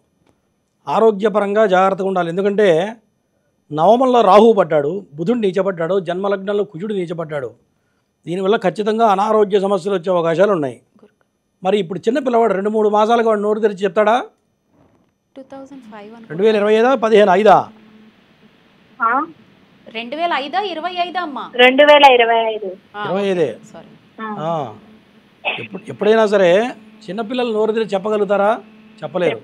ఆరోగ్యపరంగా జాగ్రత్తగా ఉండాలి. ఎందుకంటే నవమంలో రాహువు పడ్డాడు, బుధుడు నీచపడ్డాడు, జన్మలగ్నంలో కుజుడు నీచపడ్డాడు. దీనివల్ల ఖచ్చితంగా అనారోగ్య సమస్యలు వచ్చే అవకాశాలు ఉన్నాయి. మరి ఇప్పుడు చిన్న పిల్లవాడు 2-3 మాసాలుగా వాడు నోరు తెరిచి చెప్తాడా? 2025 15 5 2005 25 అమ్మా? 2025. 25. ఎప్పుడైనా సరే చిన్నపిల్లలు నోరు తెరిచి చెప్పగలుగుతారా? చెప్పలేరు.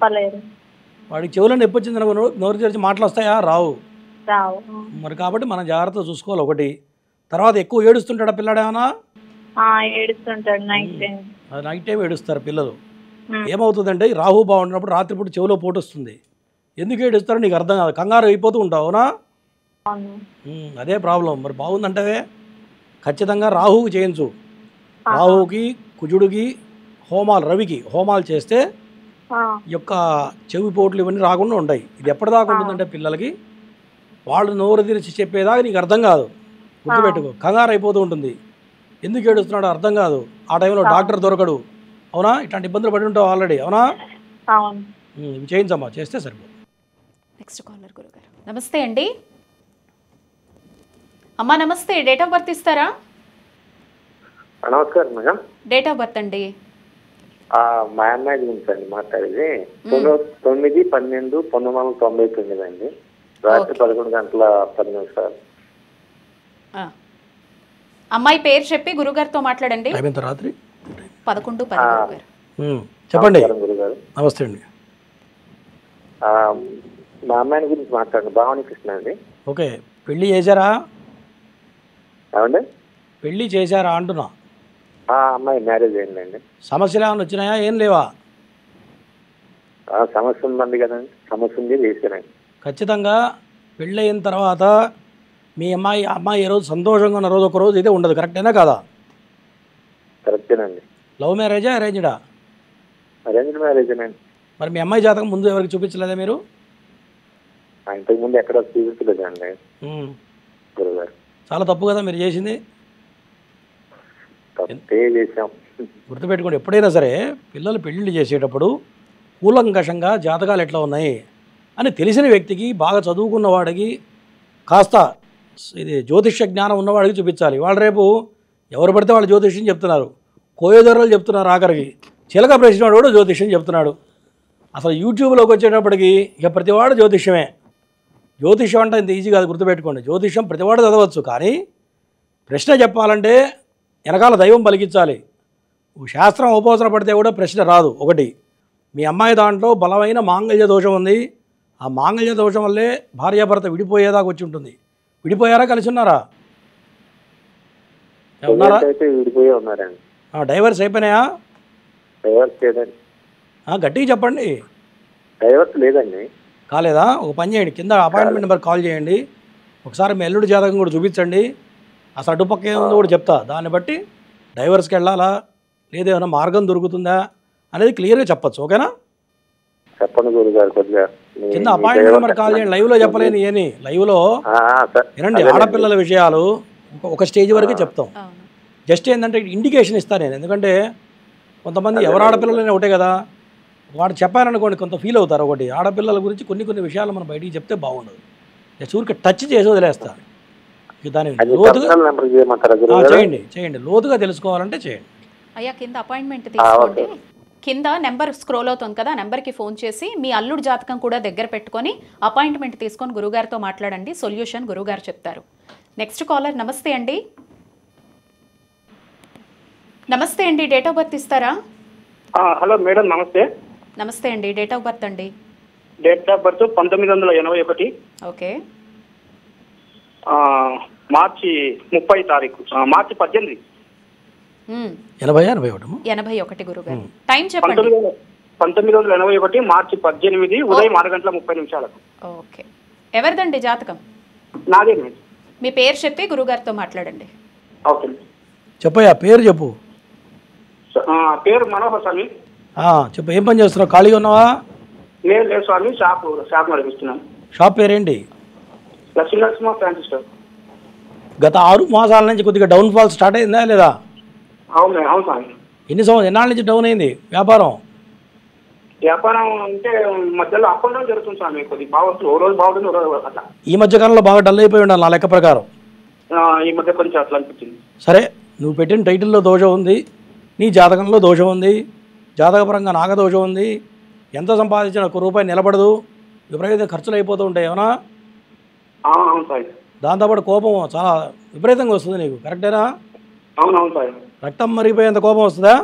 వాడికి చెవులను నొప్పి వచ్చింది నోరు తెరిచి మాటలు వస్తాయా? రావు. మరి కాబట్టి మనం జాగ్రత్తగా చూసుకోవాలి. ఒకటి. తర్వాత ఎక్కువ ఏడుస్తుంటాడా పిల్లాడేమన్నా? ఏడుస్తుంటాడు. నైట్ టైం ఏడుస్తారు పిల్లలు. ఏమవుతుందంటే రాహు బాగుంటున్నప్పుడు రాత్రిపూట చెవిలో పోటు వస్తుంది. ఎందుకు ఏడుస్తారో నీకు అర్థం కాదు, కంగారు అయిపోతూ ఉంటావు. అవునా? అదే ప్రాబ్లం. మరి బాగుందంటే ఖచ్చితంగా రాహువుకి చేయించు. రాహువుకి, కుజుడికి హోమాలు, రవికి హోమాలు చేస్తే యొక్క చెవి పోట్లు ఇవన్నీ రాకుండా ఉంటాయి. ఇది ఎప్పటిదాకా ఉంటుందంటే పిల్లలకి వాళ్ళు నోరు తెరిచి చెప్పేదాకా నీకు అర్థం కాదు. గుర్తుపెట్టుకో, కంగారు అయిపోతూ ఉంటుంది. ఎందుకు ఏడుస్తున్నాడో అర్థం కాదు. ఆ టైంలో డాక్టర్ దొరకడు. అవునా? ఇట్లాంటి ఇబ్బందులు పడి ఉంటావు ఆల్రెడీ. అవునా? ఇవి చేయించమ్మా, చేస్తే సరిపోదు. నెక్స్ట్ కాలర్ గురుగారు. నమస్తే అండి. అమ్మా నమస్తే, డేట్ ఆఫ్ బర్త్ ఇస్తారా? నమస్కారం మేడం. డేట్ ఆఫ్ బర్త్ అండి? మా అమ్మాయి గురించి అండి మాట్లాడేది. 9/12/1999 అండి. రాత్రి 11:10 నిమిషాలు. అమ్మాయి పేరు చెప్పి గురుగారితో మాట్లాడండి. రాత్రి 11:10 గురుగారు. చెప్పండి. గురుగారు నమస్తే అండి. మా అమ్మాయిని గురించి మాట్లాడండి. భావని కృష్ణ అండి. ఓకే, పెళ్ళి చేశారా? ఏమండి? పెళ్ళి చేశారా అంటున్నా. అమ్మాయి మ్యారేజ్ అయిందండి. సమస్యలు ఏమైనా వచ్చినాయా? ఏం లేవా? సమస్య ఉందండి కదండి. సమస్య ఉంది, చేశానండి. ఖచ్చితంగా పెళ్ళి అయిన తర్వాత మీ అమ్మాయి ఏ రోజు సంతోషంగా ఉన్న రోజు ఒక రోజు అయితే ఉండదు. కరెక్టేనా కాదా? కరెక్టేనండి. లవ్ మ్యారేజా అరేంజ్డా? అరేంజ్డ్ మ్యారేజేనండి. మరి మీ అమ్మాయి జాతకం ముందు ఎవరికి చూపించలేదా మీరు? ఇంతకుముందు ఎక్కడ చూపించలేదండి గురుగారు. చాలా తప్పు కదా మీరు చేసింది. తప్పే చేసాం. గుర్తుపెట్టుకోండి, ఎప్పుడైనా సరే పిల్లలు పెళ్ళిళ్ళు చేసేటప్పుడు కూలంకషంగా జాతకాలు ఎట్లా ఉన్నాయి అని తెలిసిన వ్యక్తికి, బాగా చదువుకున్న వాడికి, కాస్త ఇది జ్యోతిష్య జ్ఞానం ఉన్నవాడికి చూపించాలి. వాళ్ళు రేపు ఎవరు పడితే వాళ్ళు జ్యోతిష్యం చెప్తున్నారు, కోయదొరలు చెప్తున్నారు, ఆఖరికి చిలక ప్రశ్నవాడు కూడా జ్యోతిష్యం చెప్తున్నాడు. అసలు యూట్యూబ్లోకి వచ్చేటప్పటికి ఇక ప్రతివాడు జ్యోతిష్యమే. జ్యోతిష్యం అంటే ఇంత ఈజీ కాదు, గుర్తుపెట్టుకోండి. జ్యోతిష్యం ప్రతివాడు చదవచ్చు, కానీ ప్రశ్న చెప్పాలంటే వెనకాల దైవం పలికించాలి. శాస్త్రం ఉపవసన పడితే కూడా ప్రశ్న రాదు. ఒకటి, మీ అమ్మాయి దాంట్లో బలమైన మాంగళ్య దోషం ఉంది. ఆ మాంగళ్య దోషం వల్లే భార్యాభర్త విడిపోయేదాకా వచ్చి ఉంటుంది. విడిపోయారా, కలిసి ఉన్నారా? ఉన్నారా? విడిపోయే ఉన్నారండి. డైవర్స్ అయిపోయినాయా? డైవర్స్ లేదండి. గట్టిగా చెప్పండి. డైవర్స్ లేదండి. కాలేదా? ఒక పని చేయండి, కింద అపాయింట్మెంట్ నెంబర్ కాల్ చేయండి. ఒకసారి మీ ఎల్లుడి జాతకం కూడా చూపించండి. అసలు అటుపక్క ఏముందో కూడా చెప్తా. దాన్ని బట్టి డైవర్స్కి వెళ్ళాలా లేదా ఏమైనా మార్గం దొరుకుతుందా అనేది క్లియర్గా చెప్పచ్చు. ఓకేనా? చెప్పండి గురుగారు. కొద్దిగా కింద అపాయింట్మెంట్ నెంబర్ కాల్ చేయండి. లైవ్లో చెప్పలేని ఏని లైవ్లో వినండి. ఆడపిల్లల విషయాలు ఒక స్టేజ్ వరకే చెప్తాం. జస్ట్ ఏంటంటే ఇండికేషన్ ఇస్తాను నేను. ఎందుకంటే కొంతమంది ఎవరు ఆడపిల్లలనే ఒకటే కదా, వాడు చెప్పారనుకోండి కొంత ఫీల్ అవుతారు. ఒకటి, ఆడపిల్లల గురించి కొన్ని విషయాలు మనం బయటికి చెప్తే బాగుండదు. జస్ట్ ఊరికి టచ్ చేసి వదిలేస్తాను. దాని లోతుగా చేయండి. లోతుగా తెలుసుకోవాలంటే చేయండి. అయ్యా కింద అపాయింట్మెంట్ తీసుకోండి. కింద నెంబర్ స్క్రోల్ అవుతుంది కదా, నెంబర్కి ఫోన్ చేసి మీ అల్లుడు జాతకం కూడా దగ్గర పెట్టుకొని అపాయింట్మెంట్ తీసుకొని గురుగారితో మాట్లాడండి. సొల్యూషన్ గురుగారు చెప్తారు. Next caller. నమస్తే అండి. నమస్తే అండి, డేట్ ఆఫ్ బర్త్ ఇస్తారా? హలో మేడం, నమస్తే. నమస్తే అండి, డేట్ ఆఫ్ బర్త్ అండి? Date of birth 1981. ఓకే. మార్చి 30 తారీఖు, మార్చి 18. 81 గురుగారు. టైం చెప్పండి. 1981 మార్చి 18 ఉదయం 6:30 ఓకే. ఎవరిదండి జాతకం? నాదే. మీ పేరు చెప్పి గురుగారితో మాట్లాడండి. ఓకే. చెప్పయ్యా, పేరు చెప్పు. పేరు మనోహర్ స్వామి. చెప్పు, ఏం పని చేస్తున్నావు? ఖాళీగా ఉన్నావా? లేదు స్వామి, షాప్ నడిపిస్తున్నాను. షాప్ పేరేంటి? Lakshmi fancy store. గత 6 మాసాల నుంచి కొద్దిగా డౌన్ ఫాల్ స్టార్ట్ అయిందా లేదా? అవును స్వామి. ఎన్నాళ్ళ నుంచి డౌన్ అయింది వ్యాపారం? వ్యాపారం అంటే మధ్యలో అప్ అండ్ డౌన్ జరుగుతుంది స్వామి. కొద్దిగా బాగుంటుంది, ఓ రోజు బాగుంటుంది, ఓ రోజు అట్లా. ఈ మధ్య కాలంలో బాగా డల్ అయిపోయి ఉండాలి నా లెక్క ప్రకారం. ఈ మధ్య కొంచెం అట్లా అనిపించింది. సరే, నువ్వు పెట్టిన టైటిల్లో దోషం ఉంది, నీ జాతకంలో దోషం ఉంది, జాతకపరంగా నాగదోషం ఉంది. ఎంత సంపాదించినా 1 రూపాయి నిలబడదు, విపరీతంగా ఖర్చులు అయిపోతూ ఉంటాయి. ఏమన్నా? అవును సార్. దాంతోపాటు కోపం చాలా విపరీతంగా వస్తుంది నీకు. కరెక్టేనా? అవునవును సార్. రక్తం మరిగిపోయేంత కోపం వస్తుందా?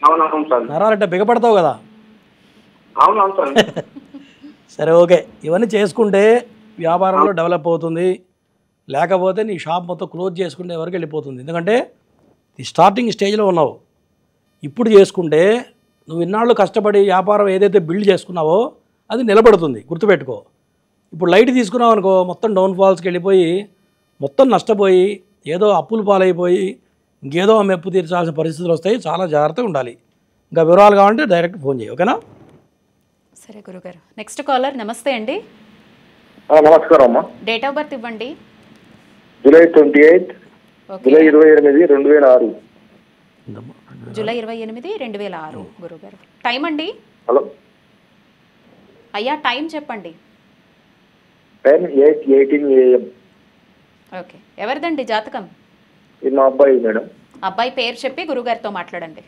అవునవును సార్. నరాలంటే బిగపడతావు కదా. అవునవును సార్. సరే, ఓకే. ఇవన్నీ చేసుకుంటే వ్యాపారంలో డెవలప్ అవుతుంది. లేకపోతే నీ షాప్ మొత్తం క్లోజ్ చేసుకుంటే ఎవరికి వెళ్ళిపోతుంది. ఎందుకంటే ఈ స్టార్టింగ్ స్టేజ్లో ఉన్నావు. ఇప్పుడు చేసుకుంటే నువ్వు ఇన్నాళ్ళు కష్టపడి వ్యాపారం ఏదైతే బిల్డ్ చేసుకున్నావో అది నిలబడుతుంది. గుర్తుపెట్టుకో. ఇప్పుడు లైట్ తీసుకున్నావు అనుకో, మొత్తం డౌన్ ఫాల్స్కి వెళ్ళిపోయి మొత్తం నష్టపోయి ఏదో అప్పులు పాలైపోయి ఇంకేదో మెప్పు తీర్చాల్సిన పరిస్థితులు వస్తాయి. చాలా జాగ్రత్తగా ఉండాలి. ఇంకా వివరాలు కావాలంటే డైరెక్ట్ ఫోన్ చేయి. ఓకేనా? సరే గురుగారు. Next caller. నమస్తే అండి. నమస్కారం అమ్మా. డేట్ ఆఫ్ బర్త్ ఇవ్వండి. July 28, July 28, 2006. జూలై 28, 2006 గురుగారు. టైం అండి? హలో అయ్యా, టైం చెప్పండి. 10:18 AM. ఓకే. ఎవరిదండి జాతకం? ఇది మా అబ్బాయి మేడం. అబ్బాయి పేరు చెప్పి గురుగారితో మాట్లాడండి.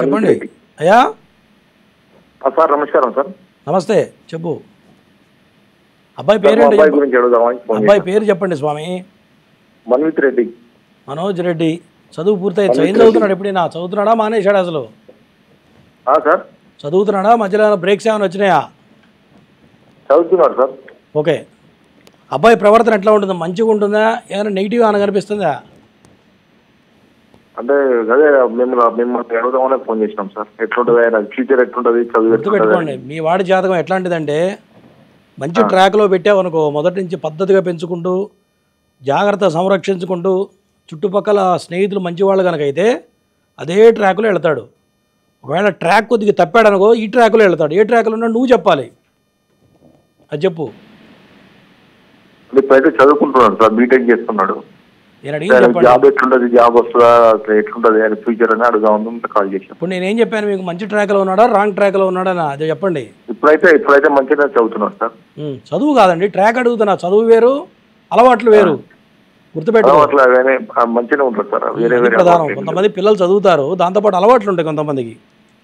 చెప్పండి అయ్యా. సార్ నమస్కారం సార్. నమస్తే, చెప్పు. అబ్బాయి పేరు? అబ్బాయి గురించి అడుగుదామని. అబ్బాయి పేరు చెప్పండి స్వామి. మన్విత్ రెడ్డి. మనోజ్ రెడ్డి చదువు పూర్తయింది. ఏం చదువుతున్నాడు? ఎప్పుడైనా చదువుతున్నాడా మానేశాడు అసలు? సార్ చదువుతున్నాడా? మధ్యలో బ్రేక్స్ ఏమైనా వచ్చినాయా? చదువుతున్నాడు సార్. ఓకే. అబ్బాయి ప్రవర్తన ఎట్లా ఉంటుంది? మంచిగా ఉంటుందా? ఏమైనా నెగిటివ్ అని కనిపిస్తుందా? అంటే అదే మిమ్మల్ని అడుగుదామనే ఫోన్ చేసినాం సార్. ఎట్లుంటుంది ఆయన ఫ్యూచర్, ఎట్లుంటుంది చదువు? గుర్తుపెట్టుకోండి, మీ వాడి జాతకం ఎట్లాంటిదంటే మంచి ట్రాక్లో పెట్టావనుకో, మొదటి నుంచి పద్ధతిగా పెంచుకుంటూ జాగ్రత్త సంరక్షించుకుంటూ చుట్టుపక్కల స్నేహితులు మంచివాళ్ళు కనుక అయితే అదే ట్రాక్లో వెళ్తాడు. ఒకవేళ ట్రాక్ కొద్దిగా తప్పాడనుకో ఈ ట్రాక్లో వెళ్తాడు. ఏ ట్రాక్లో ఉన్నాడు నువ్వు చెప్పాలి, అది చెప్పు. ఇప్పుడైతే చదువుకుంటున్నాడు సార్, బీటెక్ చేస్తున్నాడు. నేను అడిగి చెప్పండి. జాబ్ ఎట్లుంటుంది, జాబ్ వస్తుందా, అసలు ఎట్లుంటుంది ఆయన ఫ్యూచర్ అని అడుగుదామని కాల్ చేశాను. ఇప్పుడు నేనేం చెప్పాను మీకు? మంచి ట్రాక్లో ఉన్నాడా రాంగ్ ట్రాక్లో ఉన్నాడా అదే చెప్పండి. ఇప్పుడైతే మంచిగా చదువుతున్నాడు సార్. చదువు కాదండి, ట్రాక్ అడుగుతున్నా. చదువు వేరు, అలవాట్లు వేరు. గుర్తుపెట్టుకో, మంచిగా ఉంటుంది సార్. ప్రధానం. కొంతమంది పిల్లలు చదువుతారు, దాంతోపాటు అలవాట్లు ఉంటాయి కొంతమందికి,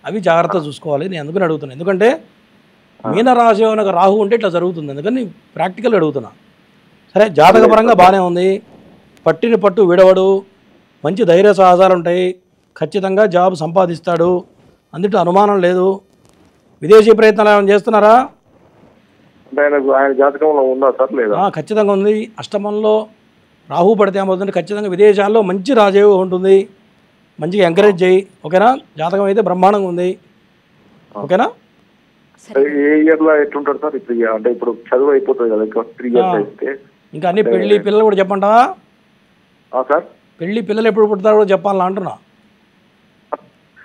అవి జాగ్రత్త చూసుకోవాలి. నేను అందుకని అడుగుతున్నాను. ఎందుకంటే మీనరాశి ఒక రాహు ఉంటే ఇట్లా జరుగుతుంది. అందుకని ప్రాక్టికల్ అడుగుతున్నా. సరే, జాతకపరంగా బాగానే ఉంది. పట్టిన పట్టు విడవడు, మంచి ధైర్య సాహసాలు ఉంటాయి, ఖచ్చితంగా జాబ్ సంపాదిస్తాడు, అందులో అనుమానం లేదు. విదేశీ ప్రయత్నాలు ఏమైనా చేస్తున్నారా? ఆయన జాతకంలో ఉందా సార్? లేదా? ఖచ్చితంగా ఉంది. అష్టమంలో రాహు పడితే ఏమవుతుంది, ఖచ్చితంగా విదేశాల్లో మంచి రాజయోగం ఉంటుంది. మంచిగా ఎంకరేజ్ చేయి, ఓకేనా? జాతకం అయితే బ్రహ్మాండంగా ఉంది, ఓకేనా? ఏ ఇయర్ లో ఎట్లుంటాడు సార్? ఇప్పుడు అంటే ఇప్పుడు చదువు అయిపోతుంది కదా, ఇంకా 3 years అయితే. ఇంకా అన్ని పెళ్లి పిల్లలు కూడా చెప్పంటావా సార్? పెళ్లి పిల్లలు ఎప్పుడు పుడతారో కూడా చెప్పాలని అంటున్నా.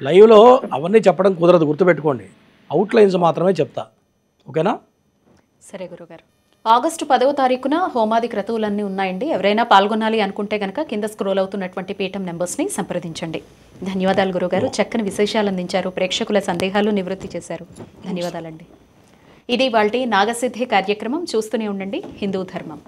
లైవ్లో అవన్నీ చెప్పడం కుదరదు, గుర్తుపెట్టుకోండి. అవుట్లైన్స్ మాత్రమే చెప్తా, ఓకేనా? సరే గురుగారు, ఆగస్టు 10వ తారీఖున హోమాది క్రతువులన్నీ ఉన్నాయండి. ఎవరైనా పాల్గొనాలి అనుకుంటే కనుక కింద స్క్రోల్ అవుతున్నటువంటి పీఠం నెంబర్స్ని సంప్రదించండి. ధన్యవాదాలు గురుగారు, చక్కని విశేషాలు అందించారు, ప్రేక్షకుల సందేహాలు నివృత్తి చేశారు. ధన్యవాదాలండి. ఇది ఇవాల్టి నాగసిద్ధి కార్యక్రమం. చూస్తూనే ఉండండి హిందూ ధర్మం.